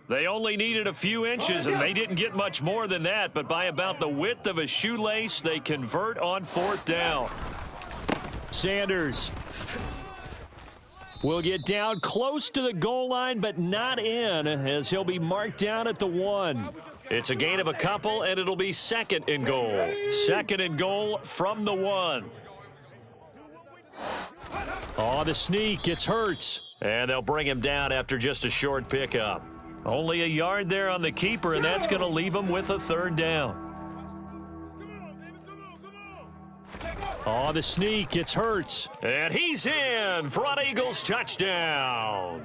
They only needed a few inches, and they didn't get much more than that, but by about the width of a shoelace, they convert on 4th down. Sanders will get down close to the goal line, but not in, as he'll be marked down at the 1. It's a gain of a couple, and it'll be 2nd and goal. 2nd and goal from the 1. The sneak gets Hurts, and they'll bring him down after just a short pickup. Only a yard there on the keeper, and that's going to leave him with a 3rd down. The sneak gets Hurts, and he's in for an Eagles touchdown.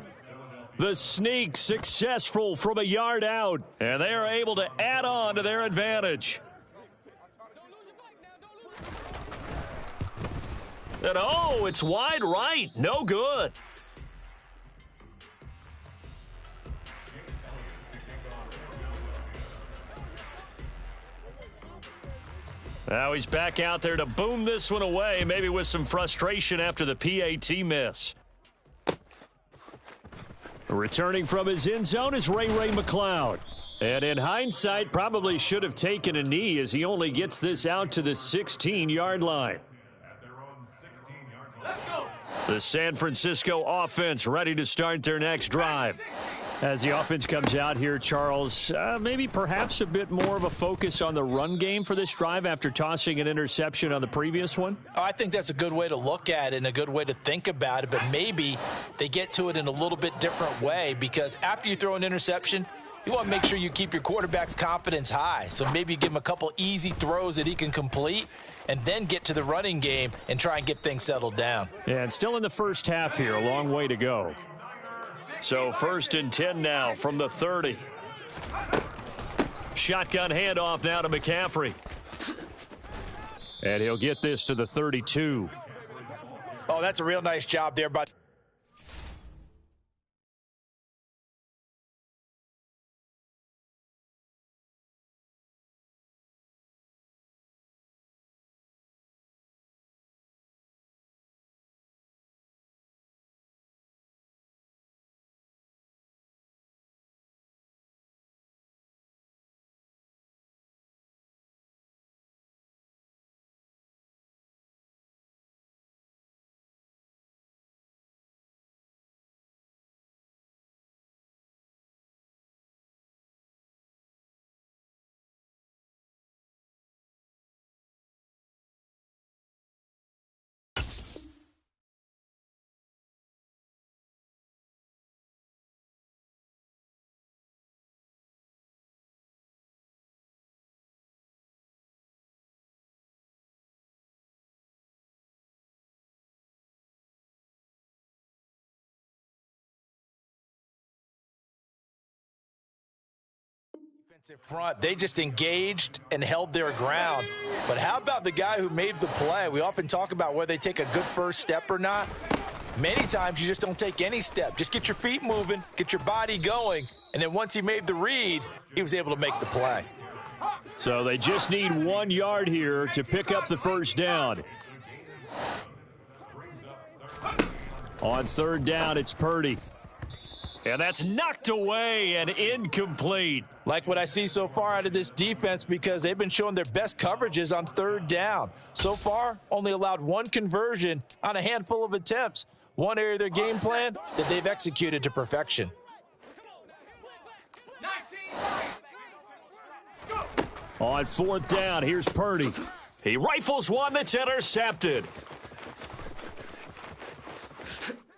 The sneak successful from a yard out, and they are able to add on to their advantage. And it's wide right. No good. Now he's back out there to boom this one away, maybe with some frustration after the PAT miss. Returning from his end zone is Ray McCloud. And in hindsight, probably should have taken a knee as he only gets this out to the 16-yard line. The San Francisco offense ready to start their next drive. As the offense comes out here, Charles, maybe perhaps a bit more of a focus on the run game for this drive after tossing an interception on the previous one? I think that's a good way to look at it and a good way to think about it, but maybe they get to it in a little bit different way, because after you throw an interception, you want to make sure you keep your quarterback's confidence high. So maybe you give him a couple easy throws that he can complete and then get to the running game and try and get things settled down. Yeah, and still in the first half here, a long way to go. So 1st and 10 now from the 30. Shotgun handoff now to McCaffrey. And he'll get this to the 32. Oh, that's a real nice job there by Defensive front, they just engaged and held their ground. But how about the guy who made the play? We often talk about whether they take a good first step or not. Many times you just don't take any step. Just get your feet moving, get your body going, and then once he made the read, he was able to make the play. So they just need 1 yard here to pick up the first down. On third down, it's Purdy. And that's knocked away and incomplete. Like what I see so far out of this defense because they've been showing their best coverages on third down. So far, only allowed 1 conversion on a handful of attempts. One area of their game plan that they've executed to perfection. 19. On fourth down, here's Purdy. He rifles one that's intercepted.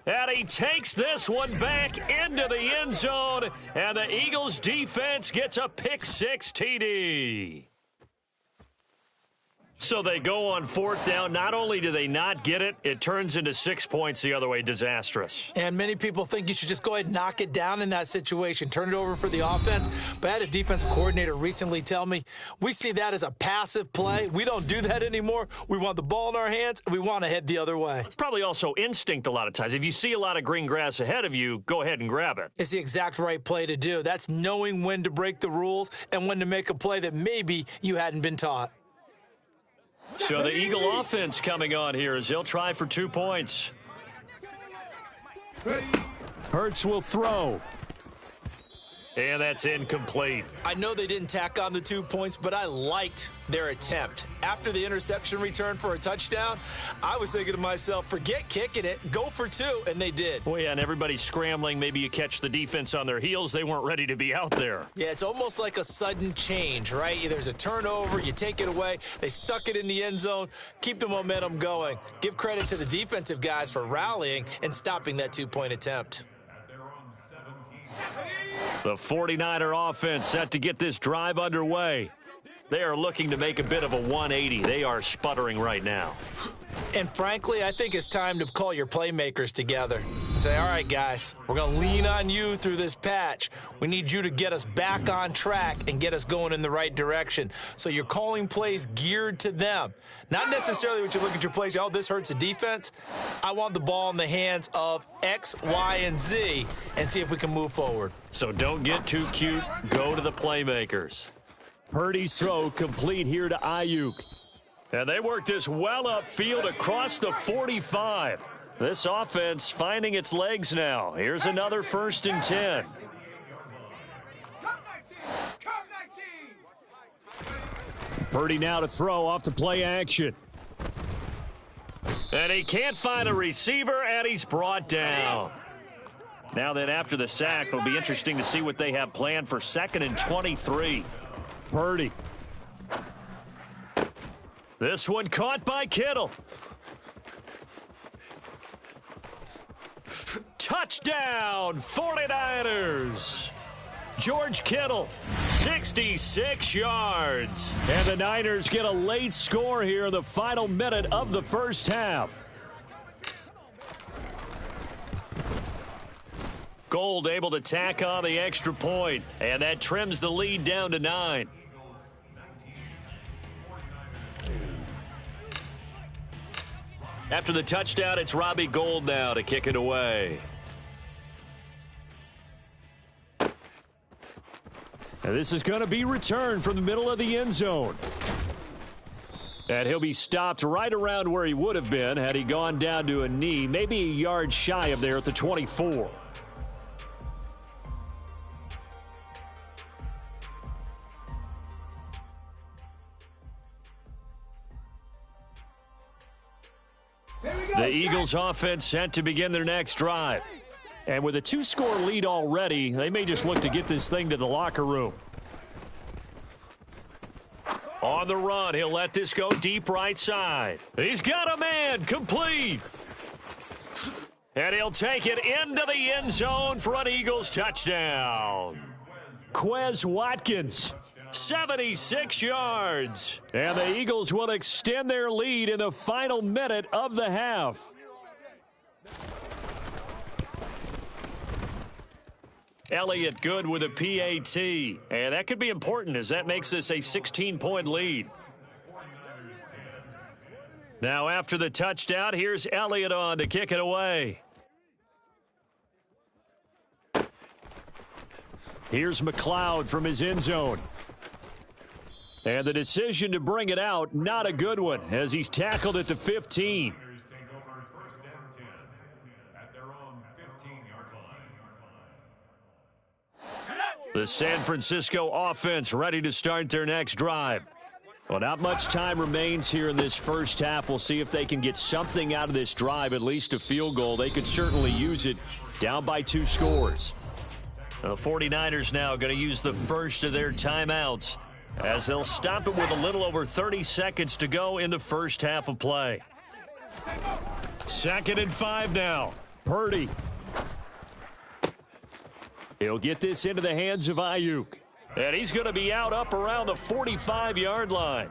And he takes this one back into the end zone, and the Eagles defense gets a pick-6 TD. So they go on fourth down. Not only do they not get it, it turns into 6 points the other way. Disastrous. And many people think you should just go ahead and knock it down in that situation, turn it over for the offense. But I had a defensive coordinator recently tell me, we see that as a passive play. We don't do that anymore. We want the ball in our hands, and we want to head the other way. It's probably also instinct a lot of times. If you see a lot of green grass ahead of you, go ahead and grab it. It's the exact right play to do. That's knowing when to break the rules and when to make a play that maybe you hadn't been taught. So the Eagle offense coming on here as they'll try for 2 points. Hurts will throw. And that's incomplete. I know they didn't tack on the 2 points, but I liked their attempt. After the interception return for a touchdown, I was thinking to myself, forget kicking it, go for 2, and they did. Well, yeah, and everybody's scrambling. Maybe you catch the defense on their heels. They weren't ready to be out there. Yeah, it's almost like a sudden change, right? There's a turnover, you take it away, they stuck it in the end zone, keep the momentum going. Give credit to the defensive guys for rallying and stopping that 2-point attempt. The 49er offense set to get this drive underway. They are looking to make a bit of a 180. They are sputtering right now. And frankly, I think it's time to call your playmakers together. Say, all right, guys, we're going to lean on you through this patch. We need you to get us back on track and get us going in the right direction. So you're calling plays geared to them. Not necessarily when you look at your plays, oh, this hurts the defense. I want the ball in the hands of X, Y, and Z and see if we can move forward. So don't get too cute. Go to the playmakers. Purdy's throw complete here to Ayuk. And they work this well upfield across the 45. This offense finding its legs now. Here's another 1st and 10. Purdy now to throw off the play action. And he can't find a receiver, and he's brought down. Now then, after the sack, it'll be interesting to see what they have planned for 2nd and 23. Purdy. This one caught by Kittle. Touchdown, 49ers. George Kittle, 66 yards. And the Niners get a late score here in the final minute of the first half. Gold able to tack on the extra point, and that trims the lead down to 9. After the touchdown, it's Robbie Gould now to kick it away. And this is going to be returned from the middle of the end zone. And he'll be stopped right around where he would have been had he gone down to a knee, maybe a yard shy of there at the 24. The Eagles offense set to begin their next drive. And with a 2-score lead already, they may just look to get this thing to the locker room. On the run, he'll let this go deep right side. He's got a man, complete. And he'll take it into the end zone for an Eagles touchdown. Quez Watkins, 76 yards. And the Eagles will extend their lead in the final minute of the half. Elliott good with a PAT. And that could be important as that makes this a 16-point lead. Now after the touchdown, here's Elliott on to kick it away. Here's McLeod from his end zone. And the decision to bring it out, not a good one, as he's tackled at the 15. The San Francisco offense ready to start their next drive. Well, not much time remains here in this first half. We'll see if they can get something out of this drive, at least a field goal. They could certainly use it, down by 2 scores. The 49ers now going to use the first of their timeouts as they'll stop it with a little over 30 seconds to go in the first half of play. 2nd and 5 now. Purdy. He'll get this into the hands of Ayuk. And he's going to be out up around the 45-yard line.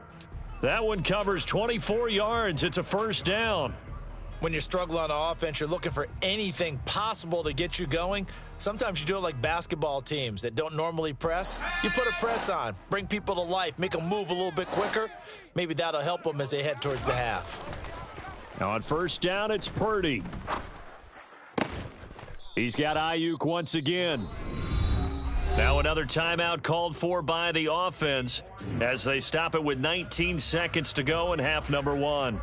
That one covers 24 yards. It's a first down. When you're struggling on offense, you're looking for anything possible to get you going. Sometimes you do it like basketball teams that don't normally press. You put a press on, bring people to life, make them move a little bit quicker. Maybe that'll help them as they head towards the half. Now on first down, it's Purdy. He's got Ayuk once again. Now another timeout called for by the offense as they stop it with 19 seconds to go in half number 1.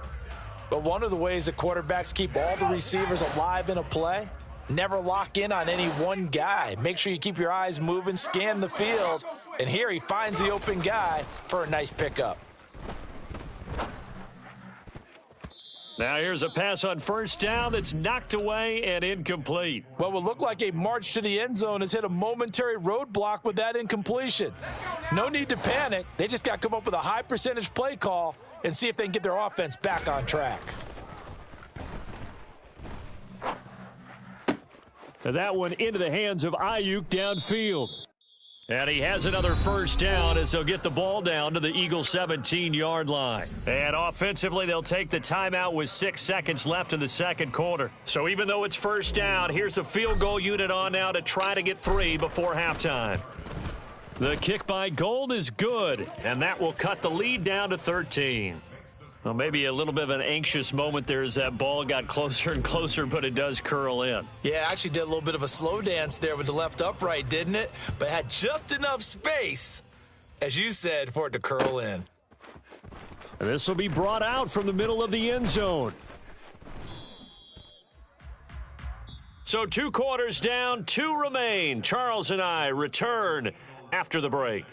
But one of the ways that quarterbacks keep all the receivers alive in a play, never lock in on any one guy. Make sure you keep your eyes moving, scan the field, and here he finds the open guy for a nice pickup. Now here's a pass on first down that's knocked away and incomplete. What would look like a march to the end zone has hit a momentary roadblock with that incompletion. No need to panic. They just got to come up with a high percentage play call and see if they can get their offense back on track. And that one into the hands of Ayuk downfield. And he has another first down as they'll get the ball down to the Eagles' 17-yard line. And offensively, they'll take the timeout with 6 seconds left in the second quarter. So even though it's first down, here's the field goal unit on now to try to get 3 before halftime. The kick by Gold is good, and that will cut the lead down to 13. Well, maybe a little bit of an anxious moment there as that ball got closer and closer, but it does curl in. Yeah, actually did a little bit of a slow dance there with the left upright, didn't it? But had just enough space, as you said, for it to curl in. And this will be brought out from the middle of the end zone. So 2 quarters down, 2 remain. Charles and I return after the break.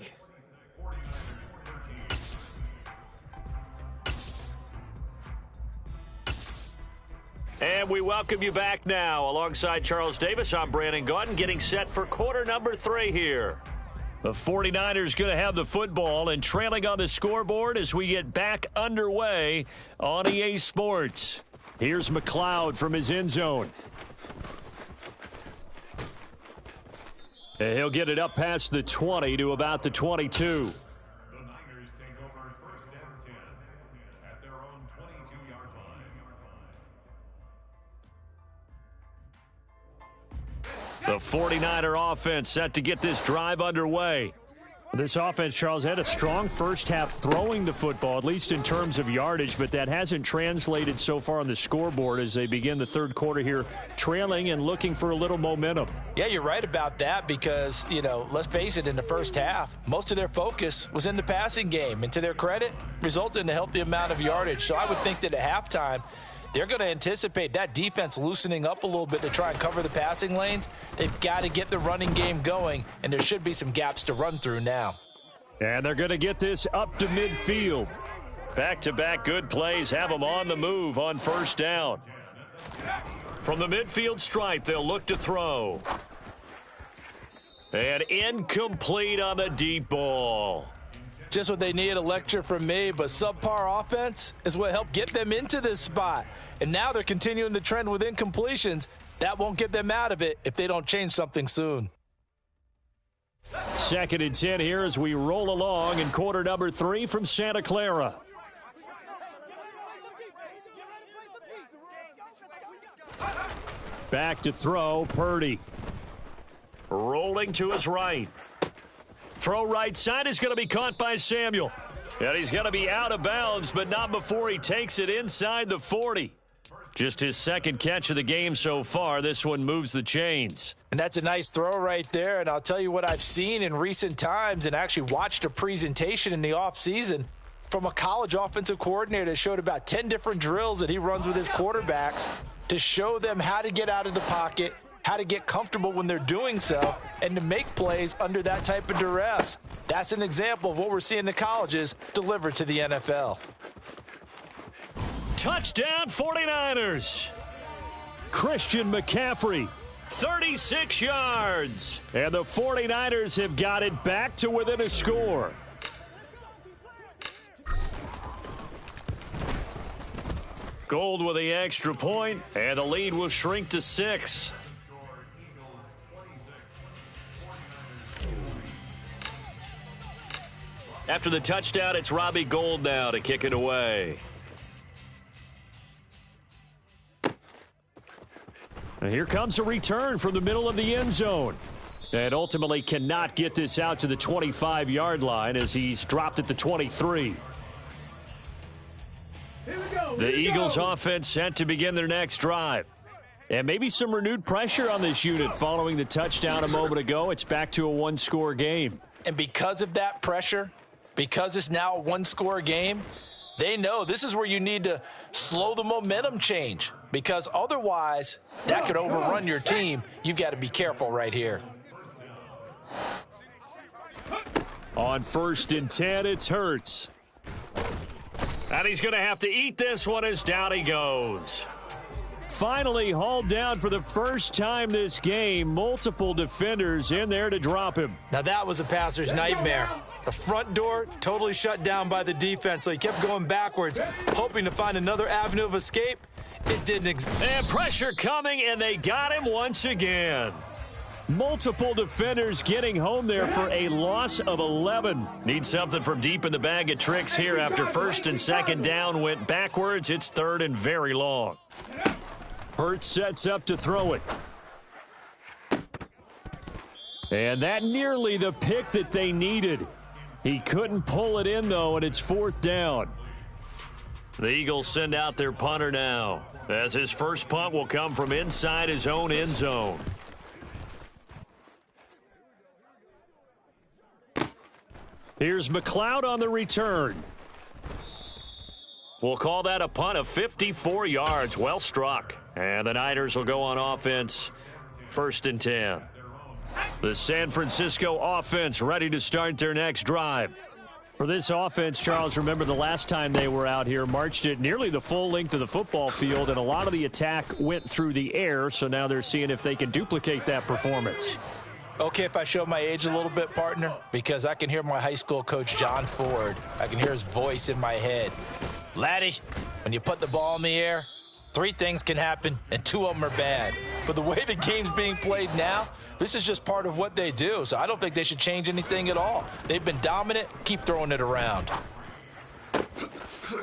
And we welcome you back now. Alongside Charles Davis, I'm Brandon Gaudin, getting set for quarter number 3 here. The 49ers going to have the football and trailing on the scoreboard as we get back underway on EA Sports. Here's McLeod from his end zone. And he'll get it up past the 20 to about the 22. The 49er offense set to get this drive underway. This offense, Charles, had a strong first half throwing the football, at least in terms of yardage, but that hasn't translated so far on the scoreboard as they begin the third quarter here, trailing and looking for a little momentum. Yeah, you're right about that because, let's face it, in the first half, most of their focus was in the passing game, and to their credit, resulted in a healthy amount of yardage. So I would think that at halftime, they're going to anticipate that defense loosening up a little bit to try and cover the passing lanes. They've got to get the running game going, and there should be some gaps to run through now. And they're going to get this up to midfield. Back-to-back good plays have them on the move on first down. From the midfield stripe, they'll look to throw. And incomplete on the deep ball. Just what they needed, a lecture from me, but subpar offense is what helped get them into this spot. And now they're continuing the trend with incompletions. That won't get them out of it if they don't change something soon. 2nd and 10 here as we roll along in quarter number 3 from Santa Clara. Back to throw, Purdy. Roll rolling to his right. Throw right side is going to be caught by Samuel. And he's going to be out of bounds, but not before he takes it inside the 40. Just his second catch of the game so far. This one moves the chains. And that's a nice throw right there. And I'll tell you what I've seen in recent times and actually watched a presentation in the offseason from a college offensive coordinator that showed about 10 different drills that he runs with his quarterbacks to show them how to get out of the pocket, how to get comfortable when they're doing so, and to make plays under that type of duress. That's an example of what we're seeing the colleges deliver to the NFL. Touchdown 49ers. Christian McCaffrey, 36 yards. And the 49ers have got it back to within a score. Gold with the extra point, and the lead will shrink to 6. After the touchdown, it's Robbie Gould now to kick it away. And here comes a return from the middle of the end zone. And ultimately cannot get this out to the 25-yard line as he's dropped at the 23. The Eagles offense set to begin their next drive. And maybe some renewed pressure on this unit following the touchdown a moment ago. It's back to a one-score game. And because of that pressure, because it's now a one-score game, they know this is where you need to slow the momentum change, because otherwise that could overrun your team. You've got to be careful right here. On 1st and 10, it's Hurts. And he's going to have to eat this one as down he goes. Finally hauled down for the first time this game. Multiple defenders in there to drop him. Now that was a passer's nightmare. The front door totally shut down by the defense, so he kept going backwards, hoping to find another avenue of escape. It didn't exist. And pressure coming, and they got him once again. Multiple defenders getting home there for a loss of 11. Need something from deep in the bag of tricks here after 1st and 2nd down went backwards. It's 3rd and very long. Hurts sets up to throw it. And that nearly the pick that they needed. He couldn't pull it in, though, and it's 4th down. The Eagles send out their punter now, as his first punt will come from inside his own end zone. Here's McLeod on the return. We'll call that a punt of 54 yards. Well struck. And the Niners will go on offense. 1st and 10. The San Francisco offense ready to start their next drive. For this offense, Charles, remember the last time they were out here, marched it nearly the full length of the football field, and a lot of the attack went through the air, so now they're seeing if they can duplicate that performance. Okay, if I show my age a little bit, partner, because I can hear my high school coach, John Ford. I can hear his voice in my head. Laddie, when you put the ball in the air, 3 things can happen, and 2 of them are bad. But the way the game's being played now, this is just part of what they do, so I don't think they should change anything at all. They've been dominant. Keep throwing it around.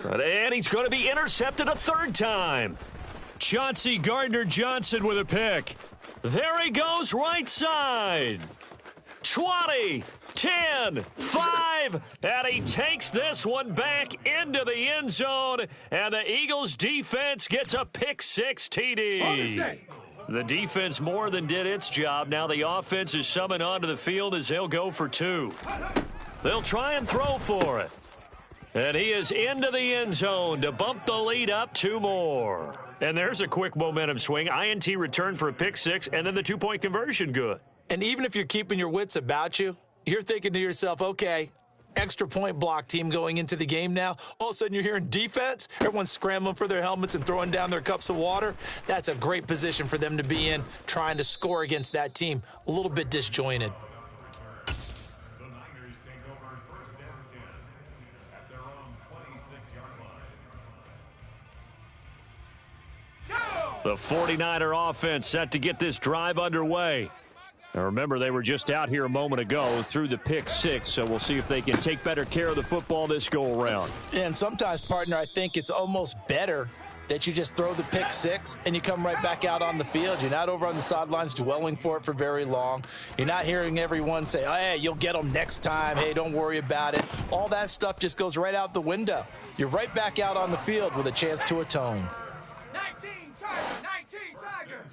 And he's going to be intercepted a 3rd time. Chauncey Gardner-Johnson with a pick. There he goes right side. 20, 10, 5, and he takes this one back into the end zone, and the Eagles defense gets a pick-6 TD. The defense more than did its job. Now the offense is summoned onto the field as they'll go for 2. They'll try and throw for it. And he is into the end zone to bump the lead up 2 more. And there's a quick momentum swing. INT return for a pick-6, and then the 2-point conversion good. And even if you're keeping your wits about you, you're thinking to yourself, okay, extra point block team going into the game now. All of a sudden you're hearing defense. Everyone's scrambling for their helmets and throwing down their cups of water. That's a great position for them to be in, trying to score against that team. A little bit disjointed. The Niners take over 1st and 10 at their own 26-yard line. The 49er offense set to get this drive underway. Now remember, they were just out here a moment ago through the pick-6, so we'll see if they can take better care of the football this go-around. And sometimes, partner, I think it's almost better that you just throw the pick six and you come right back out on the field. You're not over on the sidelines dwelling for it for very long. You're not hearing everyone say, oh, hey, you'll get them next time. Hey, don't worry about it. All that stuff just goes right out the window. You're right back out on the field with a chance to atone. 19 Tiger.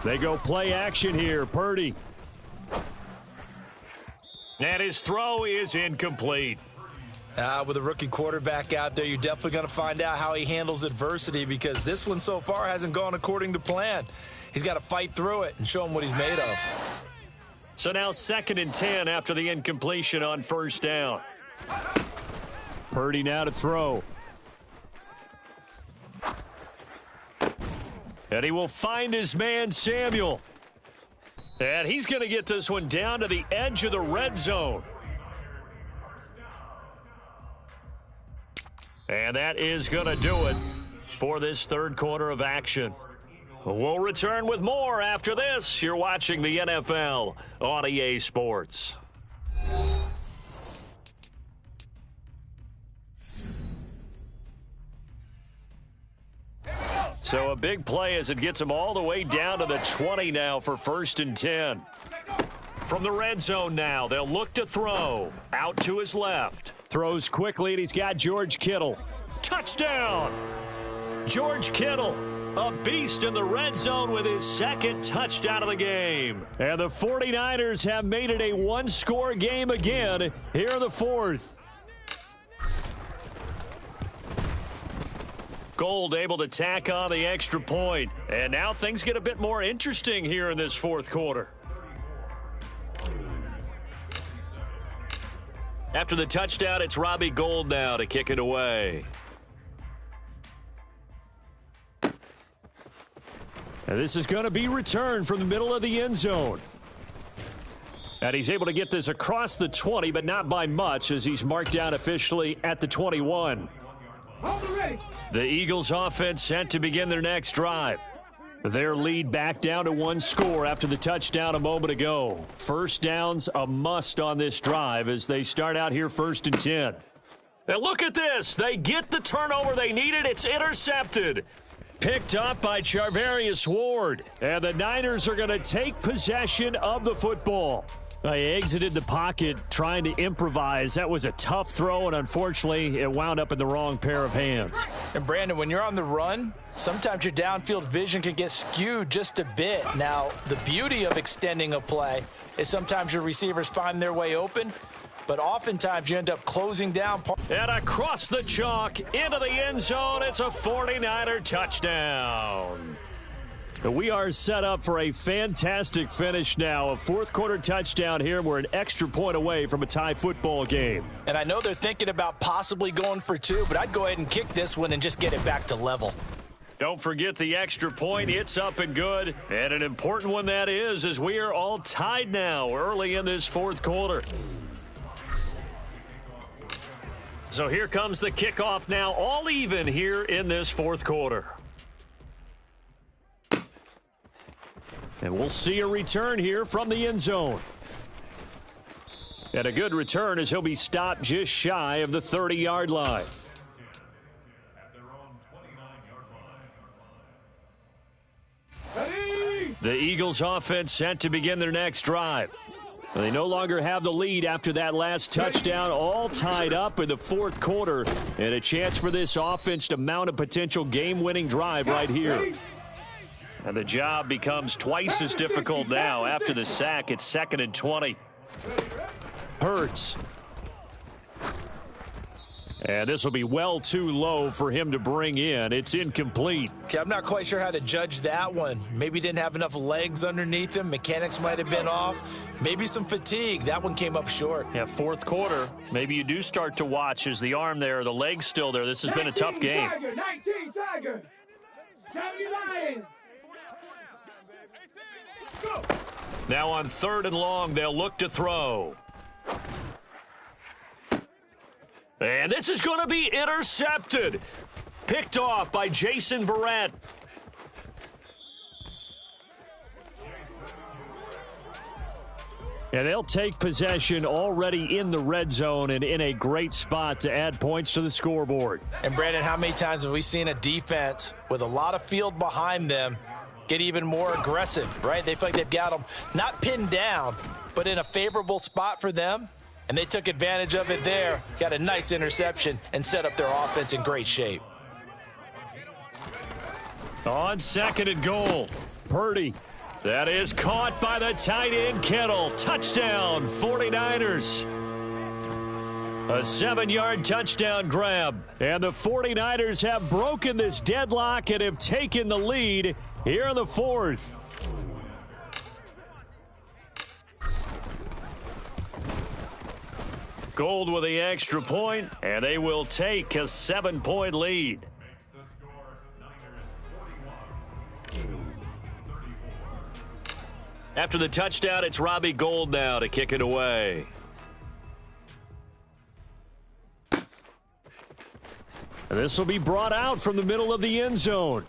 They go play action here. Purdy. And his throw is incomplete. With a rookie quarterback out there, you're definitely going to find out how he handles adversity, because this one so far hasn't gone according to plan. He's got to fight through it and show him what he's made of. So now 2nd and 10 after the incompletion on first down. Purdy now to throw. And he will find his man, Samuel. And he's going to get this one down to the edge of the red zone. And that is going to do it for this third quarter of action. We'll return with more after this. You're watching the NFL on EA Sports. So a big play as it gets him all the way down to the 20 now for 1st and 10. From the red zone now, they'll look to throw. Out to his left. Throws quickly, and he's got George Kittle. Touchdown! George Kittle, a beast in the red zone with his 2nd touchdown of the game. And the 49ers have made it a one-score game again here in the 4th. Gold able to tack on the extra point. And now things get a bit more interesting here in this 4th quarter. After the touchdown, it's Robbie Gould now to kick it away. And this is going to be returned from the middle of the end zone. And he's able to get this across the 20, but not by much, as he's marked down officially at the 21. The Eagles offense set to begin their next drive. Their lead back down to 1 score after the touchdown a moment ago. First down's a must on this drive as they start out here 1st and 10. And look at this. They get the turnover they needed. It's intercepted. Picked up by Charvarius Ward. And the Niners are going to take possession of the football. They exited the pocket trying to improvise. That was a tough throw, and unfortunately, it wound up in the wrong pair of hands. And Brandon, when you're on the run, sometimes your downfield vision can get skewed just a bit. Now, the beauty of extending a play is sometimes your receivers find their way open, but oftentimes you end up closing down. And across the chalk into the end zone, it's a 49er touchdown. We are set up for a fantastic finish now. A 4th quarter touchdown here. We're an extra point away from a tie football game. And I know they're thinking about possibly going for 2, but I'd go ahead and kick this one and just get it back to level. Don't forget the extra point. It's up and good. And an important one that is, as we are all tied now early in this 4th quarter. So here comes the kickoff now, all even here in this 4th quarter. And we'll see a return here from the end zone. And a good return as he'll be stopped just shy of the 30-yard line. The Eagles offense set to begin their next drive. They no longer have the lead after that last touchdown, all tied up in the 4th quarter, and a chance for this offense to mount a potential game-winning drive right here. And the job becomes twice as difficult now. After the sack, it's 2nd and 20. Hurts. And this will be well too low for him to bring in. It's incomplete. Okay, I'm not quite sure how to judge that one. Maybe didn't have enough legs underneath him. Mechanics might have been off. Maybe some fatigue. That one came up short. Yeah, 4th quarter. Maybe you do start to watch as the arm there, the leg's still there. This has been a tough game. 19 Tiger. 70 Lions. Go. Now on 3rd and long, they'll look to throw. And this is going to be intercepted. Picked off by Jason Verrett. And they'll take possession already in the red zone and in a great spot to add points to the scoreboard. And, Brandon, how many times have we seen a defense with a lot of field behind them get even more aggressive, right? They feel like they've got them not pinned down, but in a favorable spot for them. And they took advantage of it there, got a nice interception, and set up their offense in great shape. On 2nd and goal, Purdy. That is caught by the tight end, Kittle. Touchdown, 49ers. A 7-yard touchdown grab. And the 49ers have broken this deadlock and have taken the lead here in the 4th. Gold with the extra point, and they will take a 7-point lead. After the touchdown, it's Robbie Gould now to kick it away. And this will be brought out from the middle of the end zone.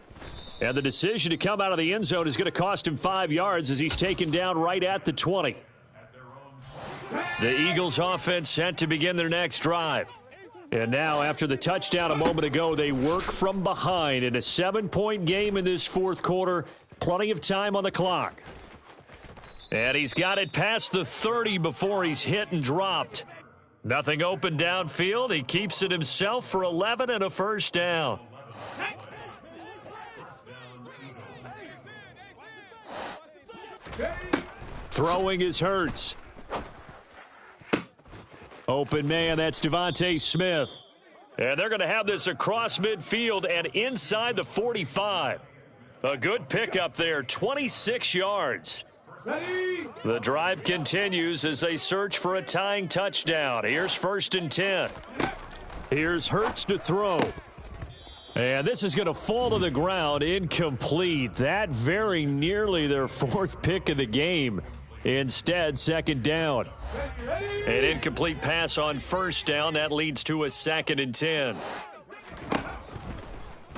And the decision to come out of the end zone is going to cost him 5 yards as he's taken down right at the 20. The Eagles offense set to begin their next drive. And now, after the touchdown a moment ago, they work from behind in a 7-point game in this 4th quarter. Plenty of time on the clock. And he's got it past the 30 before he's hit and dropped. Nothing open downfield. He keeps it himself for 11 and a first down. Throwing is Hurts. Open man, that's Devontae Smith. And they're going to have this across midfield and inside the 45. A good pickup there, 26 yards. The drive continues as they search for a tying touchdown. Here's 1st and 10. Here's Hurts to throw. And this is going to fall to the ground, incomplete. That very nearly their 4th pick of the game. Instead, 2nd down. An incomplete pass on 1st down. That leads to a 2nd and 10.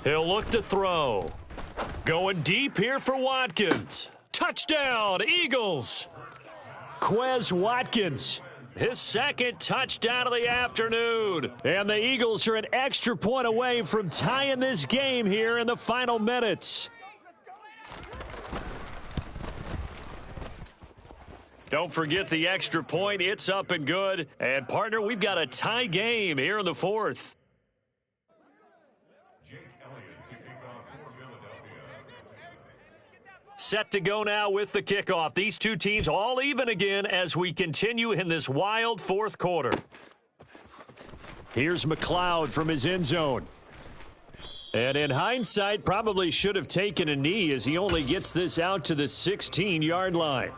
He'll look to throw. Going deep here for Watkins. Touchdown, Eagles. Quez Watkins, his 2nd touchdown of the afternoon. And the Eagles are an extra point away from tying this game here in the final minutes. Don't forget the extra point. It's up and good. And, partner, we've got a tie game here in the 4th. Set to go now with the kickoff. These two teams all even again as we continue in this wild 4th quarter. Here's McLeod from his end zone. And in hindsight, probably should have taken a knee as he only gets this out to the 16-yard line.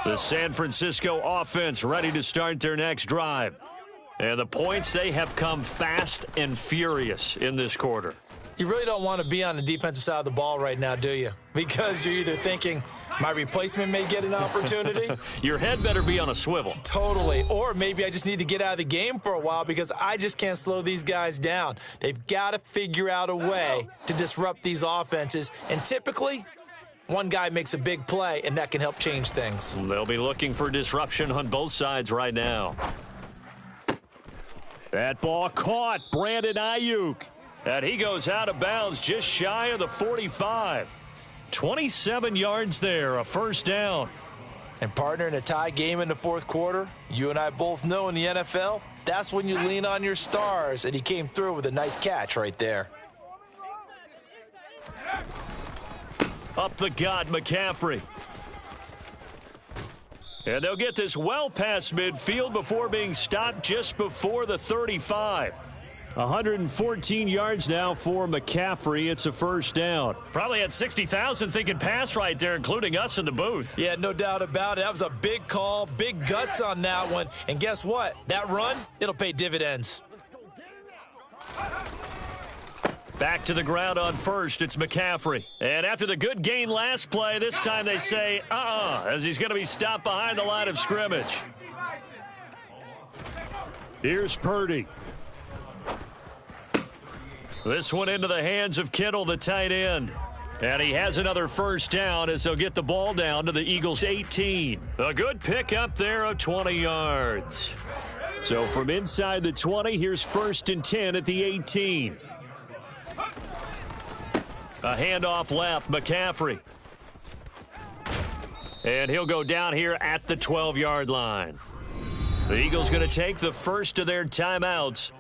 The San Francisco offense ready to start their next drive. And the points, they have come fast and furious in this quarter. You really don't want to be on the defensive side of the ball right now, do you? Because you're either thinking, my replacement may get an opportunity. Your head better be on a swivel. Totally. Or maybe I just need to get out of the game for a while because I just can't slow these guys down. They've got to figure out a way to disrupt these offenses. And typically, one guy makes a big play, and that can help change things. They'll be looking for disruption on both sides right now. That ball caught, Brandon Ayuk. And he goes out of bounds just shy of the 45. 27 yards there, a first down. And, partner, in a tie game in the 4th quarter, you and I both know in the NFL, that's when you lean on your stars. And he came through with a nice catch right there. Up the gut, McCaffrey. And they'll get this well past midfield before being stopped just before the 35. 114 yards now for McCaffrey. It's a first down. Probably had 60,000 thinking pass right there, including us in the booth. Yeah, no doubt about it. That was a big call, big guts on that one. And guess what? That run, it'll pay dividends. Back to the ground on first, it's McCaffrey. And after the good gain last play, this time they say, as he's going to be stopped behind the line of scrimmage. Here's Purdy. This one into the hands of Kittle, the tight end. And he has another first down as they'll get the ball down to the Eagles' 18. A good pickup there of 20 yards. So from inside the 20, here's 1st and 10 at the 18. A handoff left, McCaffrey. And he'll go down here at the 12-yard line. The Eagles going to take the first of their timeouts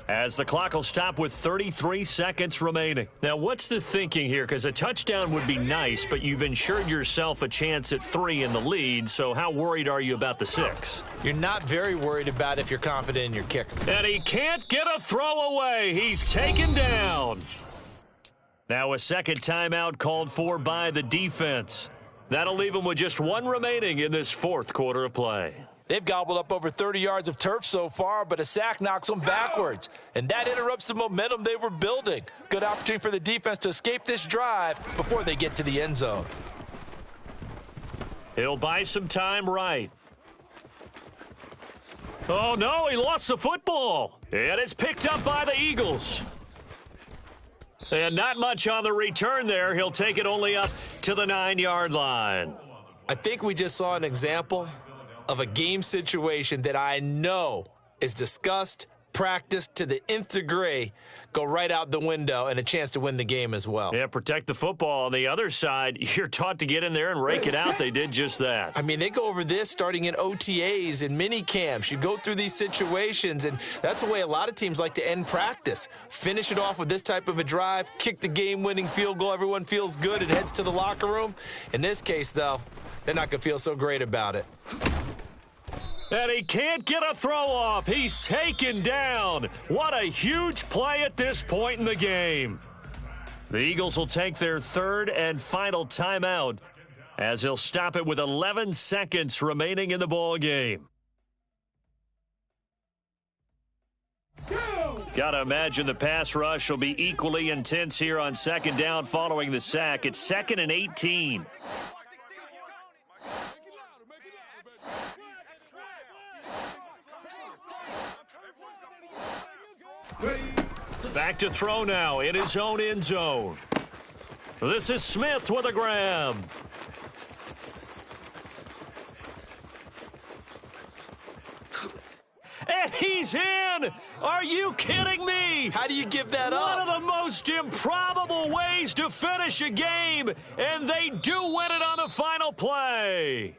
as the clock will stop with 33 seconds remaining. Now, what's the thinking here? Because a touchdown would be nice, but you've ensured yourself a chance at 3 in the lead, so how worried are you about the 6? You're not very worried about if you're confident in your kicker. And he can't get a throw away. He's taken down. Now a second timeout called for by the defense. That'll leave them with just 1 remaining in this 4th quarter of play. They've gobbled up over 30 yards of turf so far, but a sack knocks them backwards, and that interrupts the momentum they were building. Good opportunity for the defense to escape this drive before they get to the end zone. He'll buy some time right. Oh, no, he lost the football. And it's picked up by the Eagles. And not much on the return there. He'll take it only up to the 9-yard line. I think we just saw an example of a game situation that I know is discussed, practiced to the nth degree, go right out the window, and a chance to win the game as well. Yeah, protect the football. On the other side, you're taught to get in there and rake it out. They did just that. I mean, they go over this starting in OTAs and mini camps. You go through these situations, and that's the way a lot of teams like to end practice. Finish it off with this type of a drive, kick the game-winning field goal. Everyone feels good and heads to the locker room. In this case, though, they're not going to feel so great about it. And he can't get a throw off. He's taken down. What a huge play at this point in the game. The Eagles will take their 3rd and final timeout as they'll stop it with 11 seconds remaining in the ball game. Gotta imagine the pass rush will be equally intense here on 2nd down following the sack. It's 2nd and 18. Back to throw now in his own end zone. This is Smith with a grab. And he's in! Are you kidding me? How do you give that up? One of the most improbable ways to finish a game, and they do win it on the final play.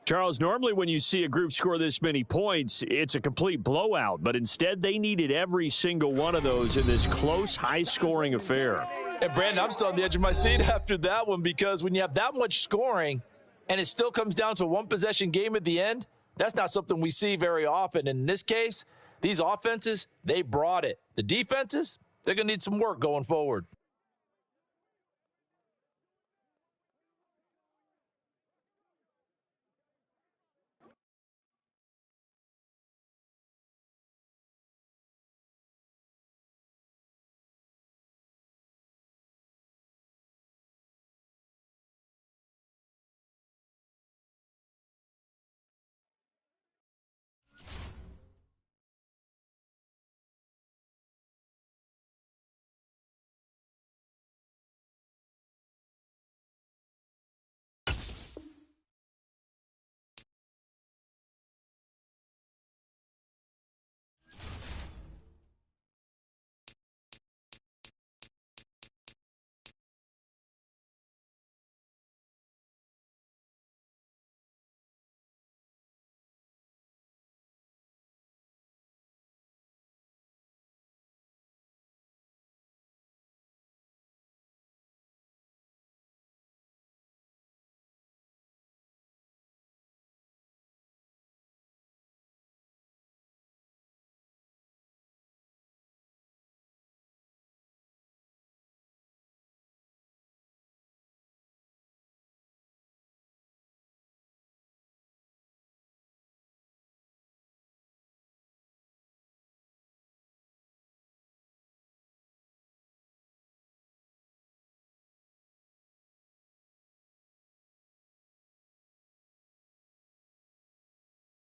Charles, normally when you see a group score this many points, it's a complete blowout, but instead they needed every single one of those in this close, high-scoring affair. And, Brandon, I'm still on the edge of my seat after that one because when you have that much scoring and it still comes down to a one-possession game at the end, that's not something we see very often. And in this case, these offenses, they brought it. The defenses, they're going to need some work going forward.